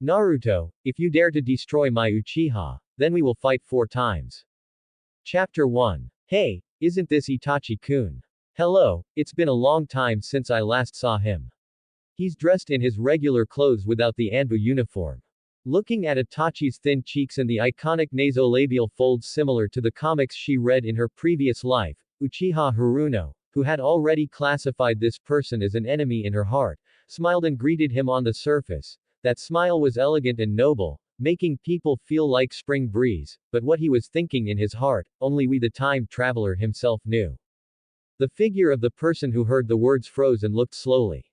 Naruto, if you dare to destroy my Uchiha, then we will fight 4 times. Chapter 1. Hey, isn't this Itachi-kun? Hello, it's been a long time since I last saw him. He's dressed in his regular clothes without the Anbu uniform. Looking at Itachi's thin cheeks and the iconic nasolabial folds similar to the comics she read in her previous life, Uchiha Haruno, who had already classified this person as an enemy in her heart, smiled and greeted him on the surface. That smile was elegant and noble, making people feel like spring breeze, but what he was thinking in his heart, only the time traveler himself knew. The figure of the person who heard the words froze and looked slowly.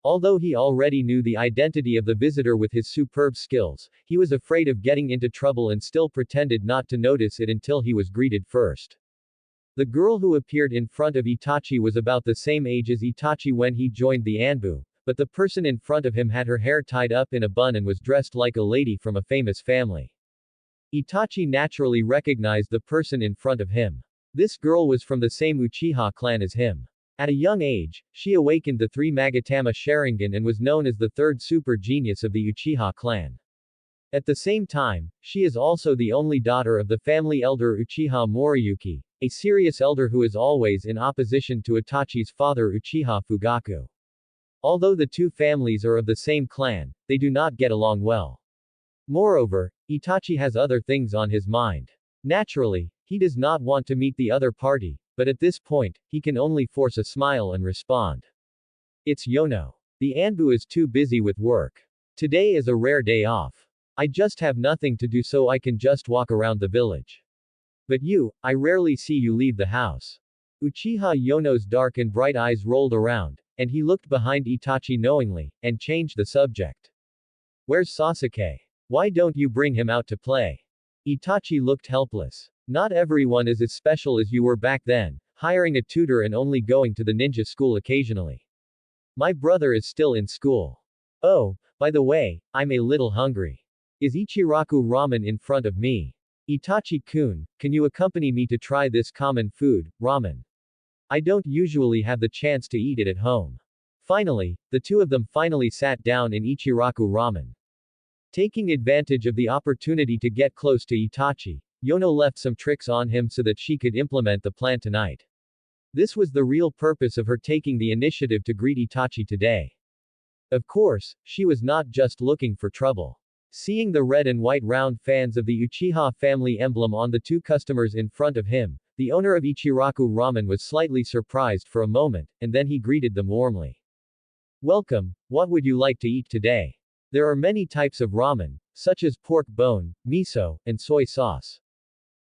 Although he already knew the identity of the visitor with his superb skills, he was afraid of getting into trouble and still pretended not to notice it until he was greeted first. The girl who appeared in front of Itachi was about the same age as Itachi when he joined the Anbu, but the person in front of him had her hair tied up in a bun and was dressed like a lady from a famous family. Itachi naturally recognized the person in front of him. This girl was from the same Uchiha clan as him. At a young age, she awakened the 3 Magatama Sharingan and was known as the third super genius of the Uchiha clan. At the same time, she is also the only daughter of the family elder Uchiha Moriyuki, a serious elder who is always in opposition to Itachi's father Uchiha Fugaku. Although the two families are of the same clan, they do not get along well. Moreover, Itachi has other things on his mind. Naturally, he does not want to meet the other party, but at this point, he can only force a smile and respond. It's Yono. The Anbu is too busy with work. Today is a rare day off. I just have nothing to do so I can just walk around the village. But you, I rarely see you leave the house. Uchiha Yono's dark and bright eyes rolled around, and he looked behind Itachi knowingly, and changed the subject. Where's Sasuke? Why don't you bring him out to play? Itachi looked helpless. Not everyone is as special as you were back then, hiring a tutor and only going to the ninja school occasionally. My brother is still in school. Oh, by the way, I'm a little hungry. Is Ichiraku ramen in front of me? Itachi-kun, can you accompany me to try this common food, ramen? I don't usually have the chance to eat it at home. Finally, the two of them finally sat down in Ichiraku ramen. Taking advantage of the opportunity to get close to Itachi, Yono left some tricks on him so that she could implement the plan tonight. This was the real purpose of her taking the initiative to greet Itachi today. Of course, she was not just looking for trouble. Seeing the red and white round fans of the Uchiha family emblem on the two customers in front of him, the owner of Ichiraku Ramen was slightly surprised for a moment, and then he greeted them warmly. Welcome, what would you like to eat today? There are many types of ramen, such as pork bone, miso, and soy sauce.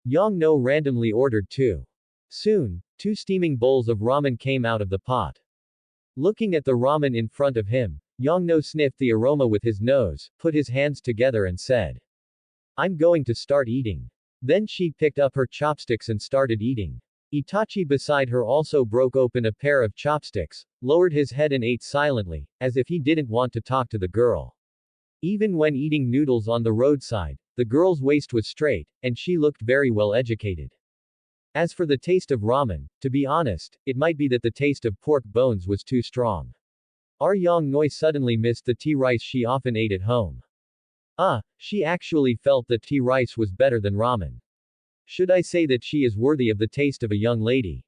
Yang No randomly ordered 2. Soon, 2 steaming bowls of ramen came out of the pot. Looking at the ramen in front of him, Yang No sniffed the aroma with his nose, put his hands together and said, I'm going to start eating. Then she picked up her chopsticks and started eating. Itachi beside her also broke open a pair of chopsticks, lowered his head and ate silently, as if he didn't want to talk to the girl. Even when eating noodles on the roadside, the girl's waist was straight, and she looked very well educated. As for the taste of ramen, to be honest, it might be that the taste of pork bones was too strong. Yang Noi suddenly missed the tea rice she often ate at home. She actually felt that tea rice was better than ramen. Should I say that she is worthy of the taste of a young lady?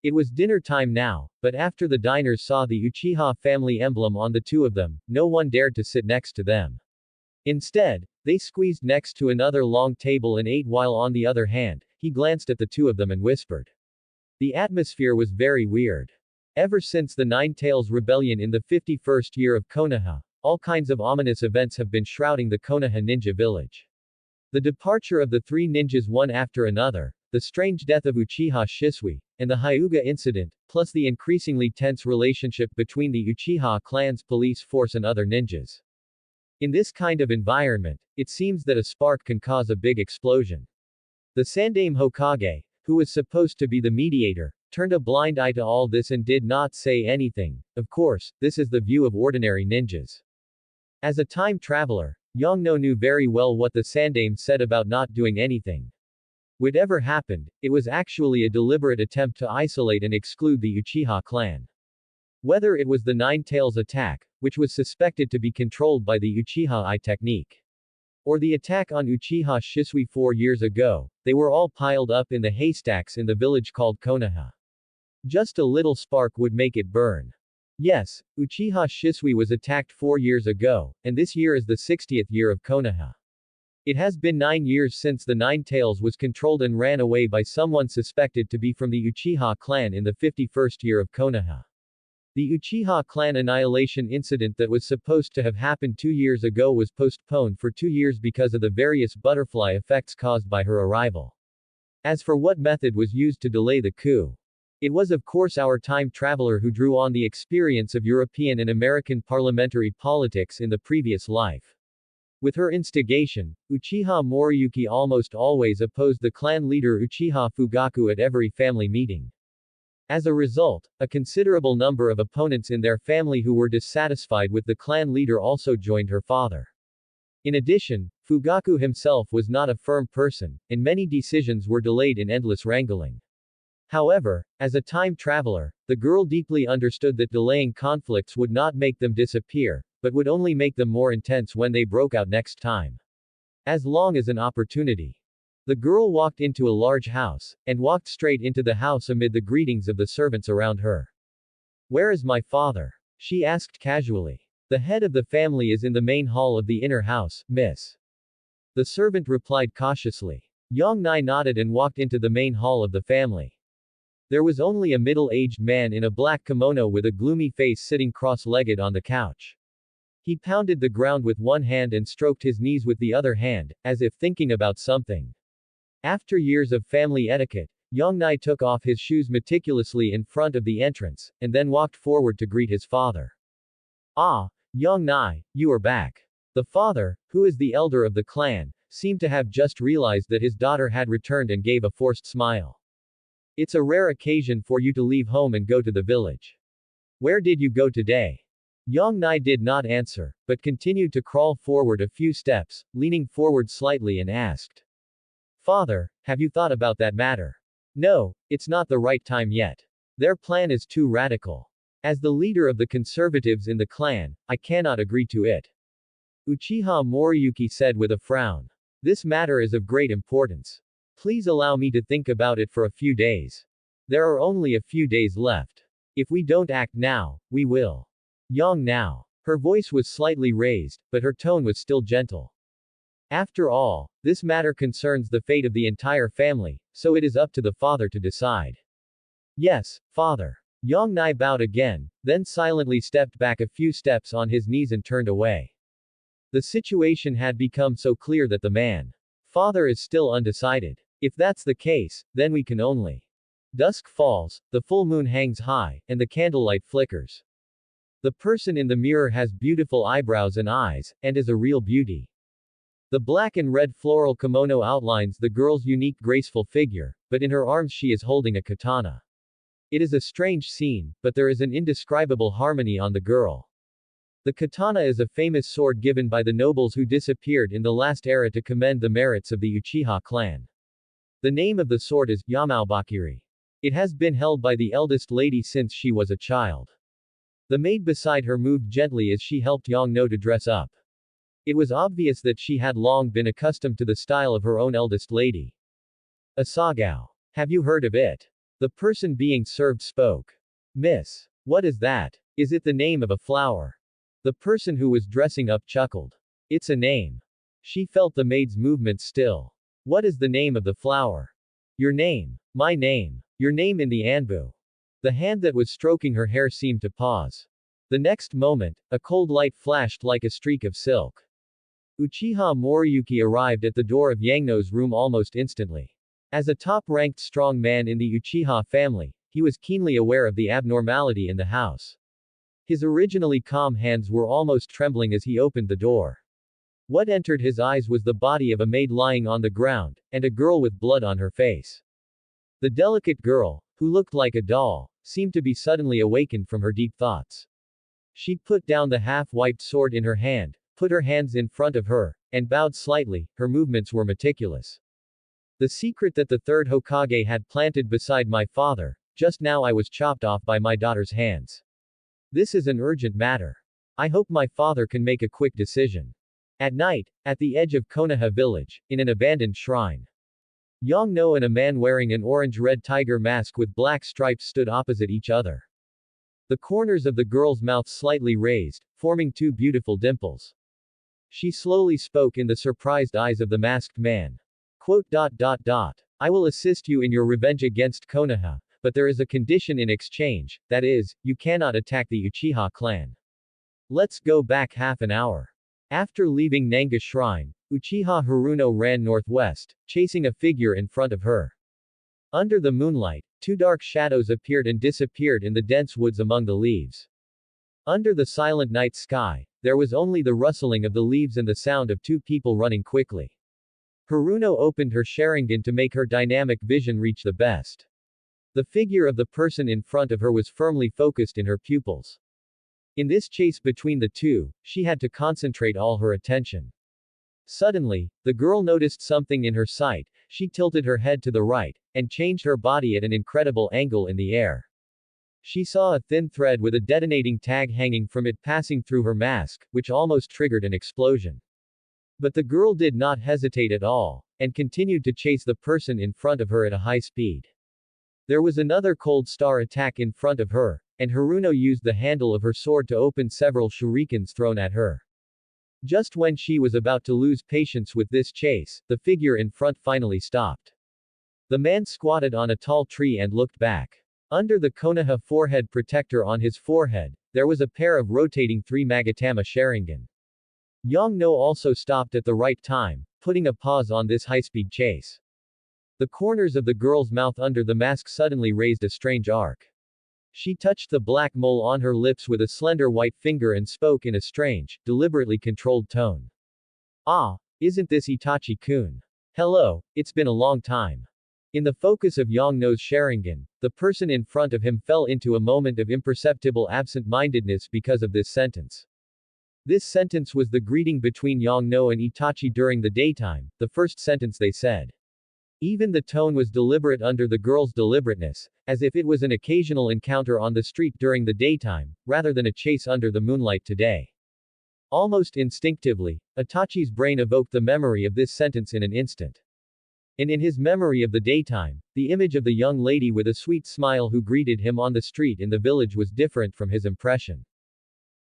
It was dinner time now, but after the diners saw the Uchiha family emblem on the two of them, no one dared to sit next to them. Instead, they squeezed next to another long table and ate while on the other hand, he glanced at the two of them and whispered. The atmosphere was very weird. Ever since the Nine Tails Rebellion in the 51st year of Konoha, all kinds of ominous events have been shrouding the Konoha ninja village. The departure of the 3 ninjas one after another, the strange death of Uchiha Shisui, and the Hyuga incident, plus the increasingly tense relationship between the Uchiha clan's police force and other ninjas. In this kind of environment, it seems that a spark can cause a big explosion. The Sandaime Hokage, who was supposed to be the mediator, turned a blind eye to all this and did not say anything. Of course, this is the view of ordinary ninjas. As a time traveler, Yang No knew very well what the Sandaime said about not doing anything. Whatever happened, it was actually a deliberate attempt to isolate and exclude the Uchiha clan. Whether it was the Nine Tails attack, which was suspected to be controlled by the Uchiha Eye technique. Or the attack on Uchiha Shisui 4 years ago, they were all piled up in the haystacks in the village called Konoha. Just a little spark would make it burn. Yes, Uchiha Shisui was attacked 4 years ago, and this year is the 60th year of Konoha. It has been 9 years since the Nine Tails was controlled and ran away by someone suspected to be from the Uchiha clan in the 51st year of Konoha. The Uchiha clan annihilation incident that was supposed to have happened 2 years ago was postponed for 2 years because of the various butterfly effects caused by her arrival. As for what method was used to delay the coup, it was of course our time traveler who drew on the experience of European and American parliamentary politics in the previous life. With her instigation, Uchiha Moriyuki almost always opposed the clan leader Uchiha Fugaku at every family meeting. As a result, a considerable number of opponents in their family who were dissatisfied with the clan leader also joined her father. In addition, Fugaku himself was not a firm person, and many decisions were delayed in endless wrangling. However, as a time traveler, the girl deeply understood that delaying conflicts would not make them disappear, but would only make them more intense when they broke out next time. As long as an opportunity. The girl walked into a large house, and walked straight into the house amid the greetings of the servants around her. "Where is my father?" she asked casually. "The head of the family is in the main hall of the inner house, miss." The servant replied cautiously. Yang Nai nodded and walked into the main hall of the family. There was only a middle-aged man in a black kimono with a gloomy face sitting cross-legged on the couch. He pounded the ground with one hand and stroked his knees with the other hand, as if thinking about something. After years of family etiquette, Yang Nai took off his shoes meticulously in front of the entrance, and then walked forward to greet his father. "Ah, Yang Nai, you are back." The father, who is the elder of the clan, seemed to have just realized that his daughter had returned and gave a forced smile. "It's a rare occasion for you to leave home and go to the village. Where did you go today?" Yang Nai did not answer, but continued to crawl forward a few steps, leaning forward slightly and asked. "Father, have you thought about that matter?" "No, it's not the right time yet. Their plan is too radical. As the leader of the conservatives in the clan, I cannot agree to it." Uchiha Moriyuki said with a frown. "This matter is of great importance. Please allow me to think about it for a few days. There are only a few days left. If we don't act now, we will. Yang now." Her voice was slightly raised, but her tone was still gentle. "After all, this matter concerns the fate of the entire family, so it is up to the father to decide." "Yes, father." Yang Nai bowed again, then silently stepped back a few steps on his knees and turned away. The situation had become so clear that the man, father, is still undecided. If that's the case, then we can only. Dusk falls, the full moon hangs high, and the candlelight flickers. The person in the mirror has beautiful eyebrows and eyes, and is a real beauty. The black and red floral kimono outlines the girl's unique graceful figure, but in her arms she is holding a katana. It is a strange scene, but there is an indescribable harmony on the girl. The katana is a famous sword given by the nobles who disappeared in the last era to commend the merits of the Uchiha clan. The name of the sword is Yamaobakiri. It has been held by the eldest lady since she was a child. The maid beside her moved gently as she helped Yang No to dress up. It was obvious that she had long been accustomed to the style of her own eldest lady. "Asagao. Have you heard of it?" The person being served spoke. "Miss. What is that? Is it the name of a flower?" The person who was dressing up chuckled. "It's a name." She felt the maid's movements still. "What is the name of the flower?" "Your name. My name. Your name in the Anbu." The hand that was stroking her hair seemed to pause. The next moment, a cold light flashed like a streak of silk. Uchiha Moriyuki arrived at the door of Yangno's room almost instantly. As a top-ranked strong man in the Uchiha family, he was keenly aware of the abnormality in the house. His originally calm hands were almost trembling as he opened the door. What entered his eyes was the body of a maid lying on the ground, and a girl with blood on her face. The delicate girl, who looked like a doll, seemed to be suddenly awakened from her deep thoughts. She put down the half-wiped sword in her hand, put her hands in front of her, and bowed slightly. Her movements were meticulous. "The secret that the third Hokage had planted beside my father, just now I was chopped off by my daughter's hands. This is an urgent matter. I hope my father can make a quick decision. At night, at the edge of Konoha village, in an abandoned shrine. Yongno and a man wearing an orange-red tiger mask with black stripes stood opposite each other. The corners of the girl's mouth slightly raised, forming two beautiful dimples. She slowly spoke in the surprised eyes of the masked man. Quote, I will assist you in your revenge against Konoha, but there is a condition in exchange, that is, you cannot attack the Uchiha clan. Let's go back half an hour. After leaving Nanga Shrine, Uchiha Haruno ran northwest, chasing a figure in front of her. Under the moonlight, two dark shadows appeared and disappeared in the dense woods among the leaves. Under the silent night sky, there was only the rustling of the leaves and the sound of two people running quickly. Haruno opened her Sharingan to make her dynamic vision reach the best. The figure of the person in front of her was firmly focused in her pupils. In this chase between the two, she had to concentrate all her attention. Suddenly, the girl noticed something in her sight. She tilted her head to the right, and changed her body at an incredible angle in the air. She saw a thin thread with a detonating tag hanging from it passing through her mask, which almost triggered an explosion. But the girl did not hesitate at all, and continued to chase the person in front of her at a high speed. There was another cold star attack in front of her, and Haruno used the handle of her sword to open several shurikens thrown at her. Just when she was about to lose patience with this chase, the figure in front finally stopped. The man squatted on a tall tree and looked back. Under the Konoha forehead protector on his forehead, there was a pair of rotating 3 Magatama Sharingan. Yongno also stopped at the right time, putting a pause on this high-speed chase. The corners of the girl's mouth under the mask suddenly raised a strange arc. She touched the black mole on her lips with a slender white finger and spoke in a strange, deliberately controlled tone. Ah, isn't this Itachi-kun? Hello, it's been a long time. In the focus of Yongno's Sharingan, the person in front of him fell into a moment of imperceptible absent-mindedness because of this sentence. This sentence was the greeting between Yongno and Itachi during the daytime, the first sentence they said. Even the tone was deliberate under the girl's deliberateness, as if it was an occasional encounter on the street during the daytime, rather than a chase under the moonlight today. Almost instinctively, Itachi's brain evoked the memory of this sentence in an instant. And in his memory of the daytime, the image of the young lady with a sweet smile who greeted him on the street in the village was different from his impression.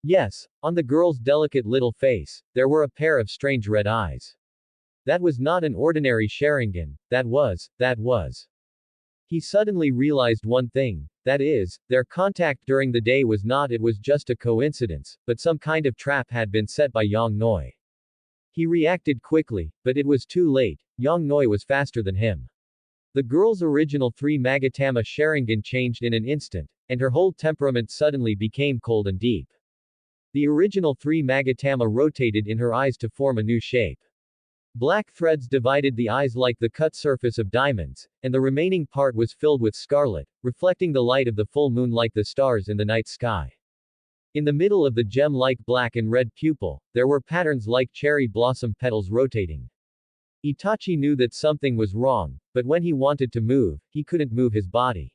Yes, on the girl's delicate little face, there were a pair of strange red eyes. That was not an ordinary Sharingan, that was. He suddenly realized one thing, that is, their contact during the day was not it was just a coincidence, but some kind of trap had been set by Yang Noi. He reacted quickly, but it was too late. Yang Noi was faster than him. The girl's original 3 Magatama Sharingan changed in an instant, and her whole temperament suddenly became cold and deep. The original 3 Magatama rotated in her eyes to form a new shape. Black threads divided the eyes like the cut surface of diamonds, and the remaining part was filled with scarlet, reflecting the light of the full moon like the stars in the night sky. In the middle of the gem-like black and red pupil, there were patterns like cherry blossom petals rotating. Itachi knew that something was wrong, but when he wanted to move, he couldn't move his body.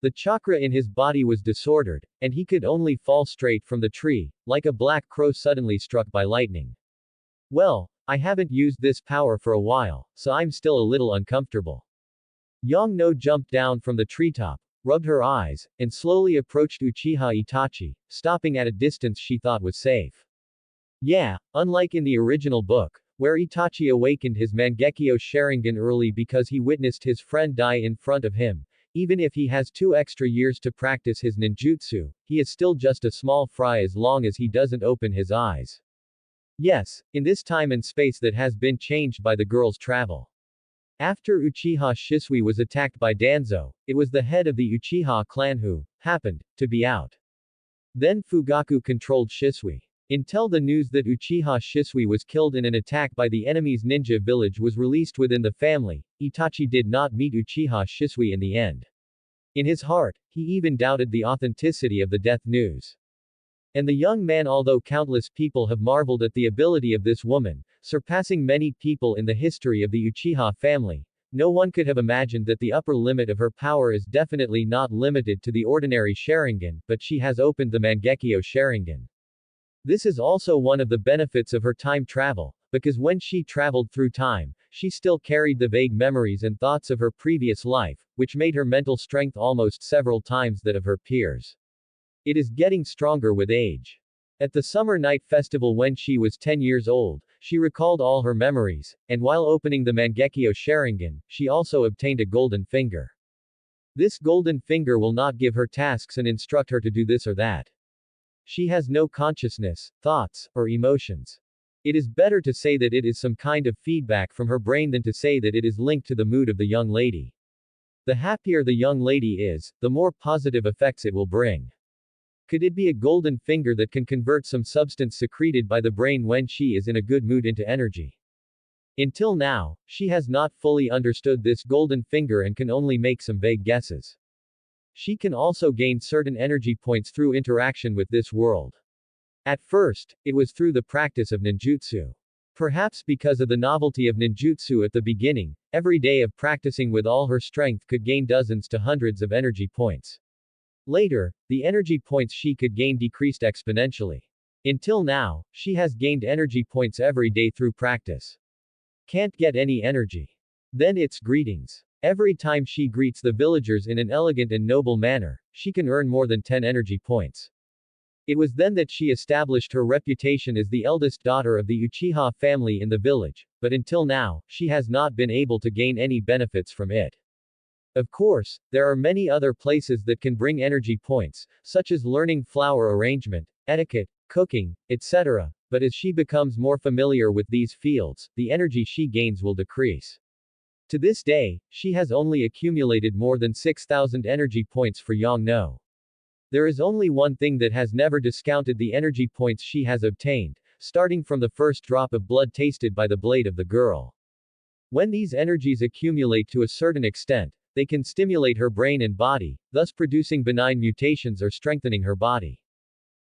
The chakra in his body was disordered, and he could only fall straight from the tree, like a black crow suddenly struck by lightning. Well, I haven't used this power for a while, so I'm still a little uncomfortable. Yongno jumped down from the treetop, rubbed her eyes, and slowly approached Uchiha Itachi, stopping at a distance she thought was safe. Yeah, unlike in the original book, where Itachi awakened his Mangekyo Sharingan early because he witnessed his friend die in front of him, even if he has 2 extra years to practice his ninjutsu, he is still just a small fry as long as he doesn't open his eyes. Yes, in this time and space that has been changed by the girl's travel. After Uchiha Shisui was attacked by Danzo, it was the head of the Uchiha clan who happened to be out. Then Fugaku controlled Shisui. Until the news that Uchiha Shisui was killed in an attack by the enemy's ninja village was released within the family, Itachi did not meet Uchiha Shisui in the end. In his heart, he even doubted the authenticity of the death news. And the young man, although countless people have marveled at the ability of this woman, surpassing many people in the history of the Uchiha family, no one could have imagined that the upper limit of her power is definitely not limited to the ordinary Sharingan, but she has opened the Mangekyo Sharingan. This is also one of the benefits of her time travel, because when she traveled through time, she still carried the vague memories and thoughts of her previous life, which made her mental strength almost several times that of her peers. It is getting stronger with age. At the summer night festival when she was 10 years old, she recalled all her memories, and while opening the Mangekyo Sharingan, she also obtained a golden finger. This golden finger will not give her tasks and instruct her to do this or that. She has no consciousness, thoughts, or emotions. It is better to say that it is some kind of feedback from her brain than to say that it is linked to the mood of the young lady. The happier the young lady is, the more positive effects it will bring. Could it be a golden finger that can convert some substance secreted by the brain when she is in a good mood into energy? Until now, she has not fully understood this golden finger and can only make some vague guesses. She can also gain certain energy points through interaction with this world. At first, it was through the practice of ninjutsu. Perhaps because of the novelty of ninjutsu at the beginning, every day of practicing with all her strength could gain dozens to hundreds of energy points. Later, the energy points she could gain decreased exponentially. Until now, she has gained energy points every day through practice. Can't get any energy. Then it's greetings. Every time she greets the villagers in an elegant and noble manner, she can earn more than 10 energy points. It was then that she established her reputation as the eldest daughter of the Uchiha family in the village, but until now, she has not been able to gain any benefits from it. Of course, there are many other places that can bring energy points, such as learning flower arrangement, etiquette, cooking, etc., but as she becomes more familiar with these fields, the energy she gains will decrease. To this day, she has only accumulated more than 6,000 energy points for Yongno. There is only one thing that has never discounted the energy points she has obtained, starting from the first drop of blood tasted by the blade of the girl. When these energies accumulate to a certain extent, they can stimulate her brain and body, thus producing benign mutations or strengthening her body.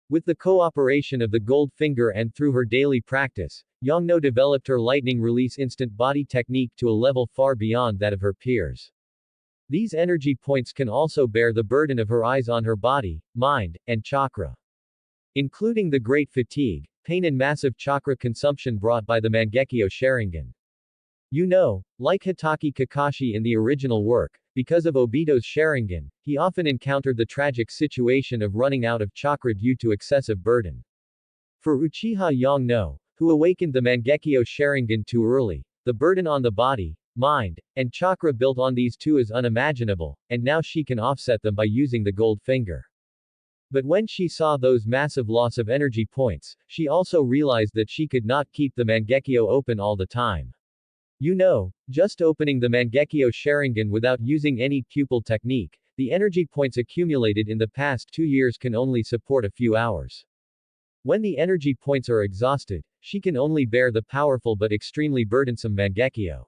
With the cooperation of the gold finger and through her daily practice, Yongno developed her lightning release instant body technique to a level far beyond that of her peers. These energy points can also bear the burden of her eyes on her body, mind, and chakra. Including the great fatigue, pain and massive chakra consumption brought by the Mangekyo Sharingan. Like Hitaki Kakashi in the original work, because of Obito's Sharingan, he often encountered the tragic situation of running out of chakra due to excessive burden. For Uchiha Yongno, who awakened the Mangekyo Sharingan too early, the burden on the body, mind, and chakra built on these two is unimaginable, and now she can offset them by using the gold finger. But when she saw those massive loss of energy points, she also realized that she could not keep the Mangekyo open all the time. Just opening the Mangekyo Sharingan without using any pupil technique, the energy points accumulated in the past 2 years can only support a few hours. When the energy points are exhausted, she can only bear the powerful but extremely burdensome Mangekyo.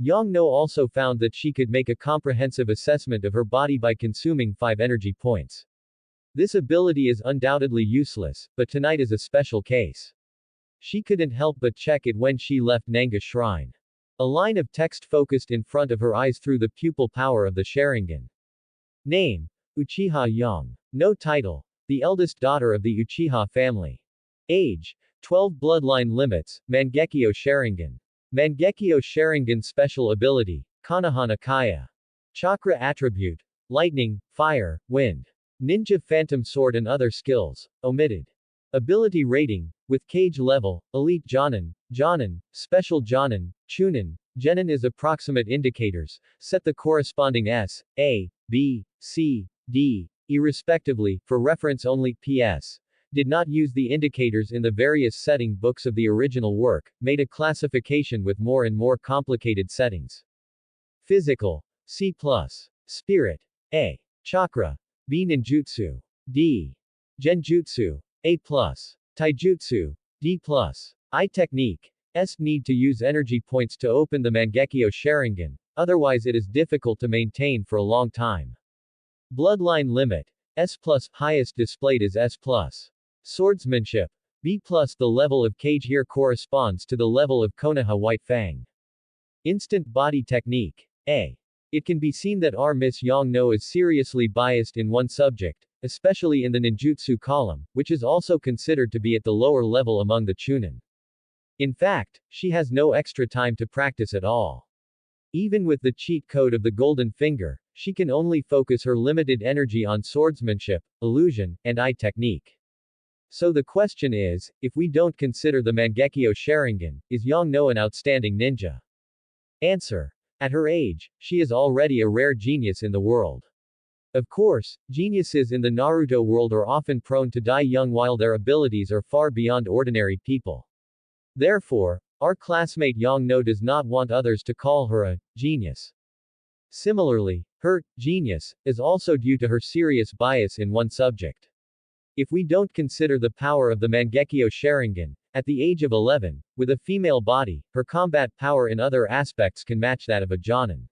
Yongno also found that she could make a comprehensive assessment of her body by consuming 5 energy points. This ability is undoubtedly useless, but tonight is a special case. She couldn't help but check it when she left Nanga Shrine. A line of text focused in front of her eyes through the pupil power of the Sharingan. Name: Uchiha Young. No title: the eldest daughter of the Uchiha family. Age: 12. Bloodline limits: Mangekyo Sharingan. Mangekyo Sharingan special ability: Kanahana Kaya. Chakra attribute: lightning, fire, wind. Ninja Phantom Sword and other skills omitted. Ability rating: with Cage level, Elite Jonin, Jonin, Special Jonin, Chunin, Genin as approximate indicators, set the corresponding S, A, B, C, D, E respectively, for reference only. PS. Did not use the indicators in the various setting books of the original work, made a classification with more and more complicated settings. Physical: C+. Spirit: A. Chakra: B. Ninjutsu: D. Genjutsu: A+. Taijutsu: D+. I technique: S. Need to use energy points to open the Mangekyo Sharingan, otherwise it is difficult to maintain for a long time. Bloodline limit: S+, highest displayed is S+. Swordsmanship: B+. The level of Cage here corresponds to the level of Konoha White Fang. Instant body technique: A. It can be seen that Miss Yongno is seriously biased in one subject, especially in the ninjutsu column, which is also considered to be at the lower level among the chunin. In fact, she has no extra time to practice at all. Even with the cheat code of the golden finger, she can only focus her limited energy on swordsmanship, illusion, and eye technique. So the question is, if we don't consider the Mangekyo Sharingan, is Yongno an outstanding ninja? Answer. At her age, she is already a rare genius in the world. Of course, geniuses in the Naruto world are often prone to die young while their abilities are far beyond ordinary people. Therefore, our classmate Yongno does not want others to call her a genius. Similarly, her genius is also due to her serious bias in one subject. If we don't consider the power of the Mangekyo Sharingan, at the age of 11, with a female body, her combat power in other aspects can match that of a Jonin.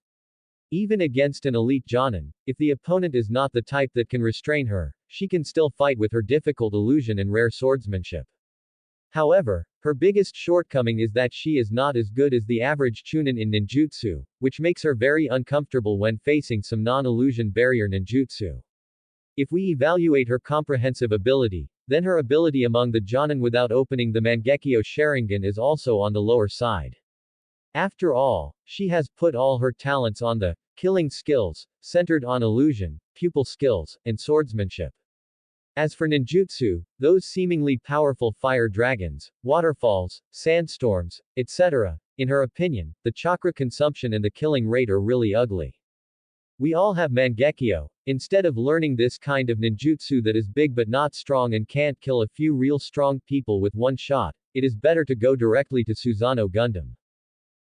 Even against an elite Jonin, if the opponent is not the type that can restrain her, she can still fight with her difficult illusion and rare swordsmanship. However, her biggest shortcoming is that she is not as good as the average chunin in ninjutsu, which makes her very uncomfortable when facing some non-illusion barrier ninjutsu. If we evaluate her comprehensive ability, then her ability among the Jonin without opening the Mangekyo Sharingan is also on the lower side. After all, she has put all her talents on the killing skills, centered on illusion, pupil skills, and swordsmanship. As for ninjutsu, those seemingly powerful fire dragons, waterfalls, sandstorms, etc., in her opinion, the chakra consumption and the killing rate are really ugly. We all have Mangekyo. Instead of learning this kind of ninjutsu that is big but not strong and can't kill a few real strong people with one shot, it is better to go directly to Susanoo Gundam.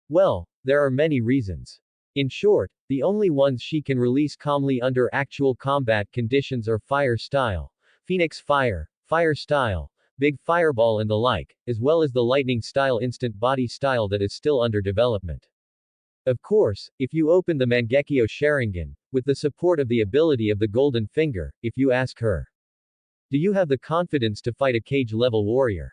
Well, there are many reasons. In short, the only ones she can release calmly under actual combat conditions are fire style, Phoenix Fire, Fire Style, Big Fireball and the like, as well as the Lightning Style Instant Body Style that is still under development. Of course, if you open the Mangekyo Sharingan, with the support of the ability of the Golden Finger, if you ask her, do you have the confidence to fight a cage-level warrior?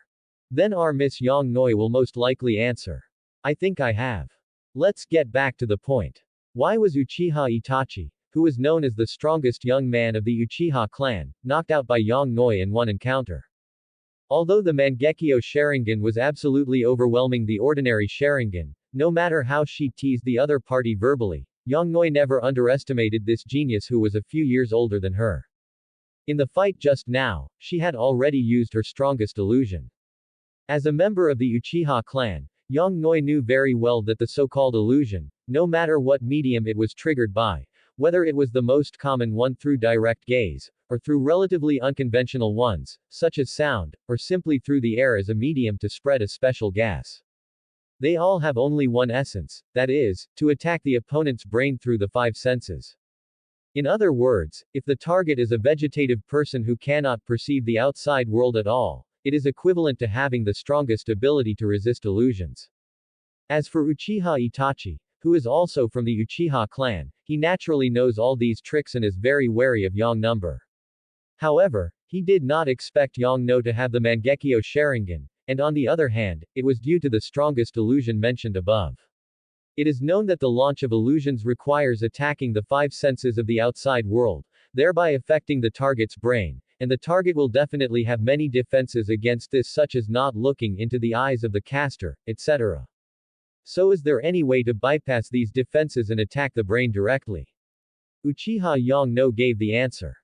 Then our Miss Yongnoi will most likely answer, I think I have. Let's get back to the point. Why was Uchiha Itachi, who was known as the strongest young man of the Uchiha clan, knocked out by Yongnoi in one encounter? Although the Mangekyo Sharingan was absolutely overwhelming the ordinary Sharingan, no matter how she teased the other party verbally, Yongnoi never underestimated this genius who was a few years older than her. In the fight just now, she had already used her strongest illusion. As a member of the Uchiha clan, Yongnoi knew very well that the so-called illusion, no matter what medium it was triggered by, whether it was the most common one through direct gaze, or through relatively unconventional ones, such as sound, or simply through the air as a medium to spread a special gas. They all have only one essence, that is, to attack the opponent's brain through the five senses. In other words, if the target is a vegetative person who cannot perceive the outside world at all, it is equivalent to having the strongest ability to resist illusions. As for Uchiha Itachi, who is also from the Uchiha clan, he naturally knows all these tricks and is very wary of Yongnumber. However, he did not expect Yongno to have the Mangekyo Sharingan, and on the other hand, it was due to the strongest illusion mentioned above. It is known that the launch of illusions requires attacking the five senses of the outside world, thereby affecting the target's brain, and the target will definitely have many defenses against this, such as not looking into the eyes of the caster, etc. So is there any way to bypass these defenses and attack the brain directly? Uchiha Yongno gave the answer.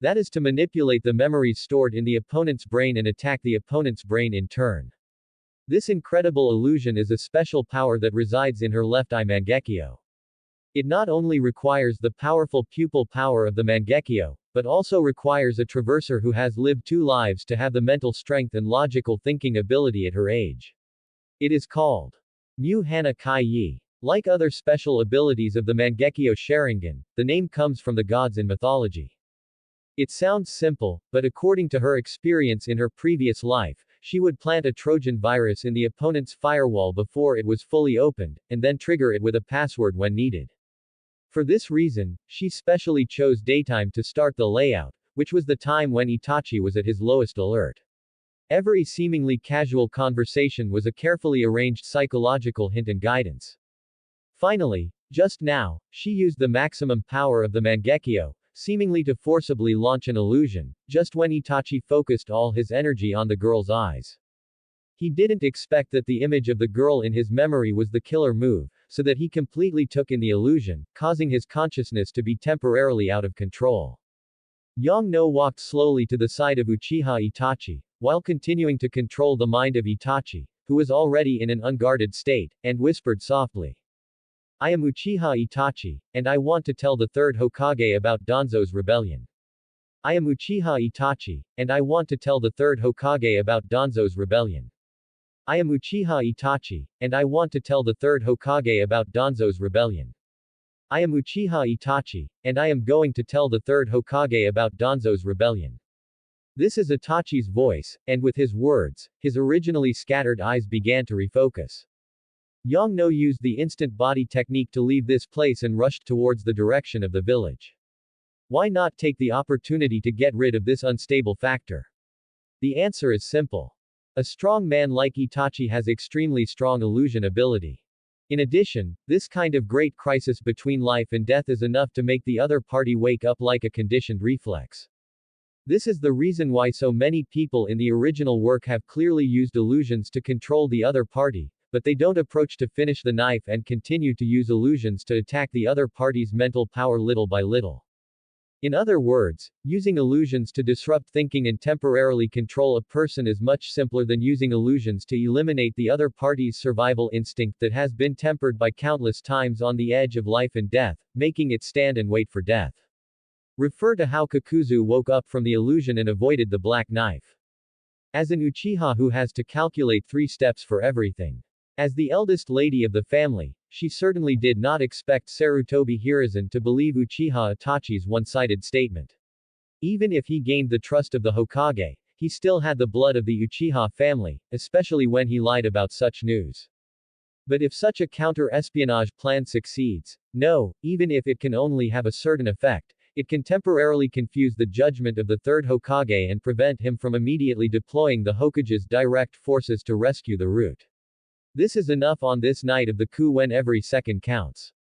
That is to manipulate the memories stored in the opponent's brain and attack the opponent's brain in turn. This incredible illusion is a special power that resides in her left eye Mangekyo. It not only requires the powerful pupil power of the Mangekyo, but also requires a traverser who has lived 2 lives to have the mental strength and logical thinking ability at her age. It is called Mu Hana Kai Yi. Like other special abilities of the Mangekyo Sharingan, the name comes from the gods in mythology. It sounds simple, but according to her experience in her previous life, she would plant a Trojan virus in the opponent's firewall before it was fully opened, and then trigger it with a password when needed. For this reason, she specially chose daytime to start the layout, which was the time when Itachi was at his lowest alert. Every seemingly casual conversation was a carefully arranged psychological hint and guidance. Finally, just now, she used the maximum power of the Mangekyo, seemingly to forcibly launch an illusion, just when Itachi focused all his energy on the girl's eyes. He didn't expect that the image of the girl in his memory was the killer move, so that he completely took in the illusion, causing his consciousness to be temporarily out of control. Yongno walked slowly to the side of Uchiha Itachi, while continuing to control the mind of Itachi, who was already in an unguarded state, and whispered softly. I am Uchiha Itachi, and I want to tell the third Hokage about Danzo's rebellion. I am Uchiha Itachi, and I want to tell the third Hokage about Danzo's rebellion. I am Uchiha Itachi, and I want to tell the third Hokage about Danzo's rebellion. I am Uchiha Itachi, and I am going to tell the third Hokage about Danzo's rebellion. This is Itachi's voice, and with his words, his originally scattered eyes began to refocus. Yongno used the instant body technique to leave this place and rushed towards the direction of the village. Why not take the opportunity to get rid of this unstable factor? The answer is simple. A strong man like Itachi has extremely strong illusion ability. In addition, this kind of great crisis between life and death is enough to make the other party wake up like a conditioned reflex. This is the reason why so many people in the original work have clearly used illusions to control the other party, but they don't approach to finish the knife and continue to use illusions to attack the other party's mental power little by little. In other words, using illusions to disrupt thinking and temporarily control a person is much simpler than using illusions to eliminate the other party's survival instinct that has been tempered by countless times on the edge of life and death, making it stand and wait for death. Refer to how Kakuzu woke up from the illusion and avoided the black knife. As an Uchiha who has to calculate 3 steps for everything. As the eldest lady of the family, she certainly did not expect Sarutobi Hiruzen to believe Uchiha Itachi's one-sided statement. Even if he gained the trust of the Hokage, he still had the blood of the Uchiha family, especially when he lied about such news. But if such a counter-espionage plan succeeds, no, even if it can only have a certain effect, it can temporarily confuse the judgment of the third Hokage and prevent him from immediately deploying the Hokage's direct forces to rescue the root. This is enough on this night of the coup when every second counts.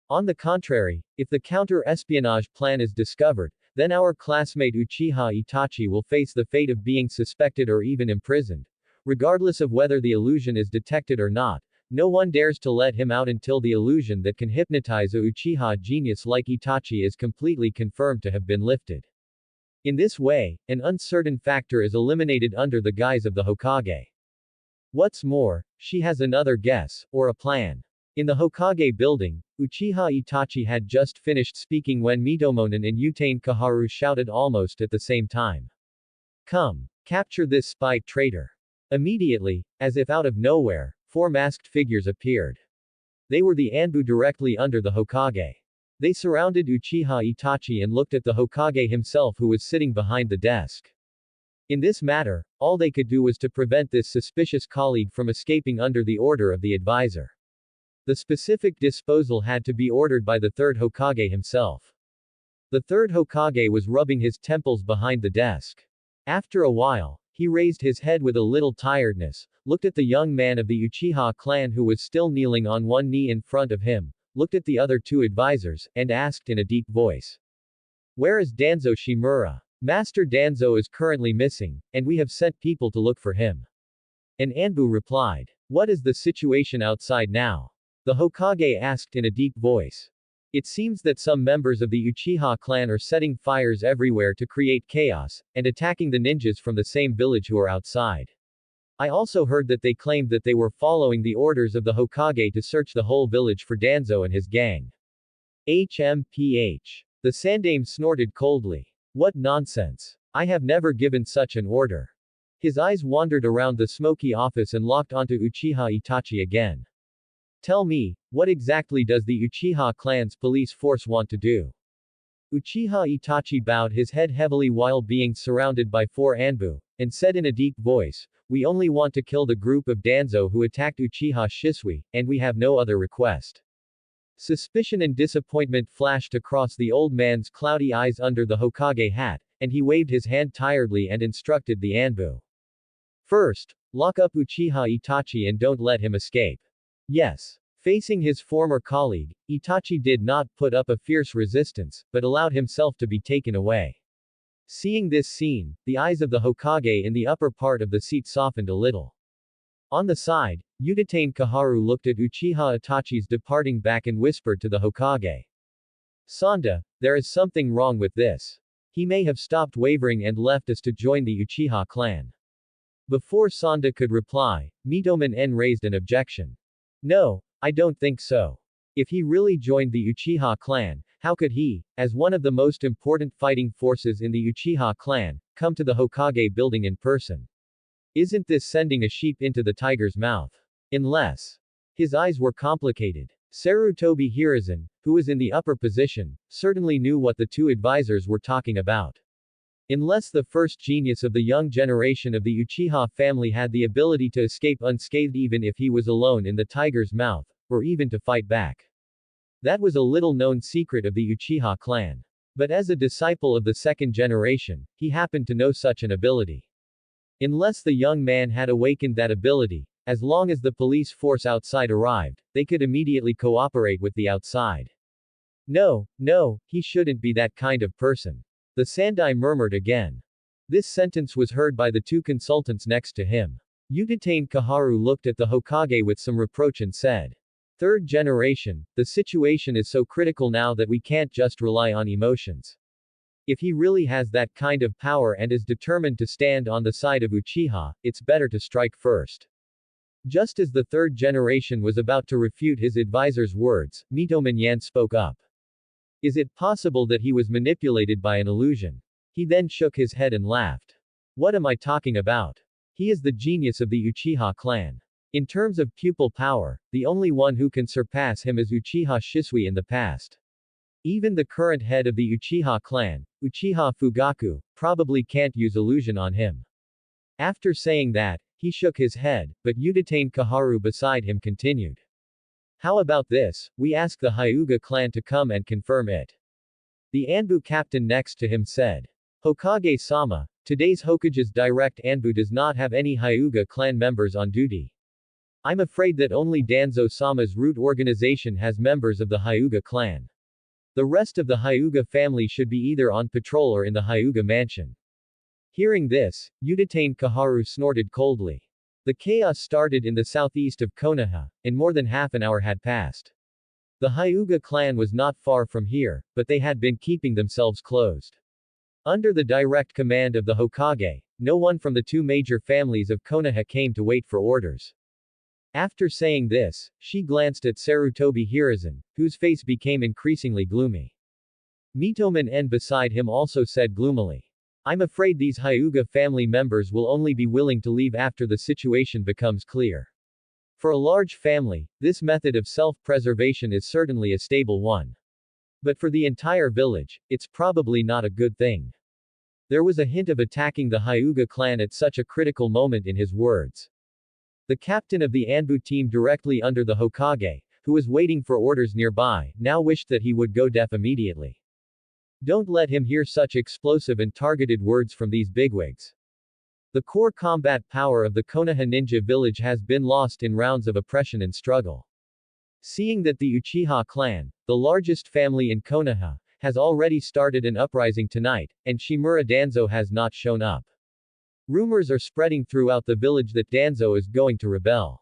On the contrary, if the counter-espionage plan is discovered, then our classmate Uchiha Itachi will face the fate of being suspected or even imprisoned. Regardless of whether the illusion is detected or not, no one dares to let him out until the illusion that can hypnotize a Uchiha genius like Itachi is completely confirmed to have been lifted. In this way, an uncertain factor is eliminated under the guise of the Hokage. What's more, she has another guess, or a plan. In the Hokage building, Uchiha Itachi had just finished speaking when Mitomonen and Utane Kaharu shouted almost at the same time. Come! Capture this spy traitor! Immediately, as if out of nowhere, 4 masked figures appeared. They were the Anbu directly under the Hokage. They surrounded Uchiha Itachi and looked at the Hokage himself who was sitting behind the desk. In this matter, all they could do was to prevent this suspicious colleague from escaping under the order of the advisor. The specific disposal had to be ordered by the third Hokage himself. The third Hokage was rubbing his temples behind the desk. After a while, he raised his head with a little tiredness, looked at the young man of the Uchiha clan who was still kneeling on one knee in front of him, looked at the other 2 advisors, and asked in a deep voice. Where is Danzo Shimura? Master Danzo is currently missing, and we have sent people to look for him. An Anbu replied. What is the situation outside now? The Hokage asked in a deep voice. It seems that some members of the Uchiha clan are setting fires everywhere to create chaos, and attacking the ninjas from the same village who are outside. I also heard that they claimed that they were following the orders of the Hokage to search the whole village for Danzo and his gang. HMPH. The Sandame snorted coldly. What nonsense. I have never given such an order. His eyes wandered around the smoky office and locked onto Uchiha Itachi again. Tell me, what exactly does the Uchiha clan's police force want to do? Uchiha Itachi bowed his head heavily while being surrounded by 4 Anbu, and said in a deep voice, we only want to kill the group of Danzo who attacked Uchiha Shisui, and we have no other request. Suspicion and disappointment flashed across the old man's cloudy eyes under the Hokage hat, and he waved his hand tiredly and instructed the Anbu. First, lock up Uchiha Itachi and don't let him escape. Yes. Facing his former colleague, Itachi did not put up a fierce resistance, but allowed himself to be taken away. Seeing this scene, the eyes of the Hokage in the upper part of the seat softened a little. On the side, Uchiha Kaharu looked at Uchiha Itachi's departing back and whispered to the Hokage. Sanda, there is something wrong with this. He may have stopped wavering and left us to join the Uchiha clan. Before Sanda could reply, Mitomen En raised an objection. No, I don't think so. If he really joined the Uchiha clan, how could he, as one of the most important fighting forces in the Uchiha clan, come to the Hokage building in person? Isn't this sending a sheep into the tiger's mouth? Unless. His eyes were complicated. Sarutobi Hiruzen, who was in the upper position, certainly knew what the two advisors were talking about. Unless the first genius of the young generation of the Uchiha family had the ability to escape unscathed even if he was alone in the tiger's mouth, or even to fight back. That was a little-known secret of the Uchiha clan. But as a disciple of the second generation, he happened to know such an ability. Unless the young man had awakened that ability, as long as the police force outside arrived, they could immediately cooperate with the outside. No, he shouldn't be that kind of person. The Sandai murmured again. This sentence was heard by the two consultants next to him. Uchiha Kaharu looked at the Hokage with some reproach and said. Third generation, the situation is so critical now that we can't just rely on emotions. If he really has that kind of power and is determined to stand on the side of Uchiha, it's better to strike first. Just as the third generation was about to refute his advisor's words, Mitomen Yan spoke up. Is it possible that he was manipulated by an illusion? He then shook his head and laughed. What am I talking about? He is the genius of the Uchiha clan. In terms of pupil power, the only one who can surpass him is Uchiha Shisui in the past. Even the current head of the Uchiha clan, Uchiha Fugaku, probably can't use illusion on him. After saying that, he shook his head, but Uchiha Kaharu beside him continued. How about this, we ask the Hyuga clan to come and confirm it. The Anbu captain next to him said. Hokage-sama, today's Hokage's direct Anbu does not have any Hyuga clan members on duty. I'm afraid that only Danzo-sama's root organization has members of the Hyuga clan. The rest of the Hyuga family should be either on patrol or in the Hyuga mansion. Hearing this, Uchiha Kaharu snorted coldly. The chaos started in the southeast of Konoha, and more than half an hour had passed. The Hyuga clan was not far from here, but they had been keeping themselves closed. Under the direct command of the Hokage, no one from the two major families of Konoha came to wait for orders. After saying this, she glanced at Sarutobi Hiruzen, whose face became increasingly gloomy. Mitomen En beside him also said gloomily. I'm afraid these Hyuga family members will only be willing to leave after the situation becomes clear. For a large family, this method of self-preservation is certainly a stable one. But for the entire village, it's probably not a good thing. There was a hint of attacking the Hyuga clan at such a critical moment in his words. The captain of the Anbu team directly under the Hokage, who was waiting for orders nearby, now wished that he would go deaf immediately. Don't let him hear such explosive and targeted words from these bigwigs. The core combat power of the Konoha ninja village has been lost in rounds of oppression and struggle. Seeing that the Uchiha clan, the largest family in Konoha, has already started an uprising tonight, and Shimura Danzo has not shown up. Rumors are spreading throughout the village that Danzo is going to rebel.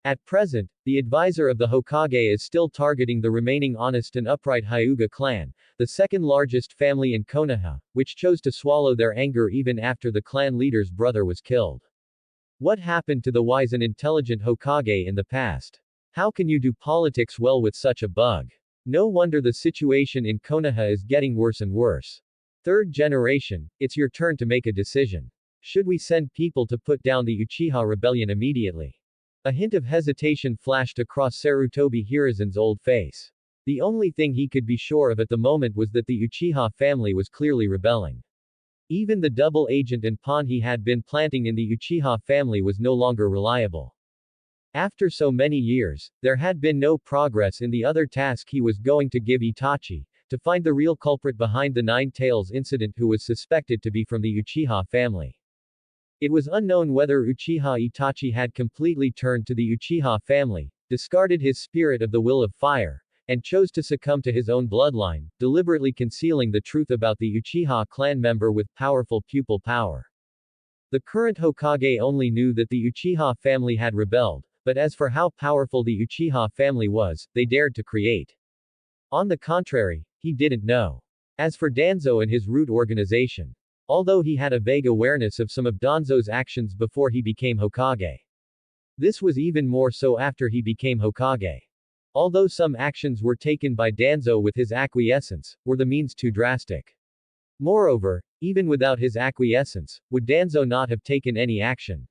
At present, the advisor of the Hokage is still targeting the remaining honest and upright Hyuga clan, the second largest family in Konoha, which chose to swallow their anger even after the clan leader's brother was killed. What happened to the wise and intelligent Hokage in the past? How can you do politics well with such a bug? No wonder the situation in Konoha is getting worse and worse. Third generation, it's your turn to make a decision. Should we send people to put down the Uchiha rebellion immediately? A hint of hesitation flashed across Sarutobi Hiruzen's old face. The only thing he could be sure of at the moment was that the Uchiha family was clearly rebelling. Even the double agent and pawn he had been planting in the Uchiha family was no longer reliable. After so many years, there had been no progress in the other task he was going to give Itachi, to find the real culprit behind the Nine Tails incident who was suspected to be from the Uchiha family. It was unknown whether Uchiha Itachi had completely turned to the Uchiha family, discarded his spirit of the will of fire, and chose to succumb to his own bloodline, deliberately concealing the truth about the Uchiha clan member with powerful pupil power. The current Hokage only knew that the Uchiha family had rebelled, but as for how powerful the Uchiha family was, they dared to create. On the contrary, he didn't know. As for Danzo and his root organization, although he had a vague awareness of some of Danzo's actions before he became Hokage, this was even more so after he became Hokage. Although some actions were taken by Danzo with his acquiescence, were the means too drastic. Moreover, even without his acquiescence, would Danzo not have taken any action?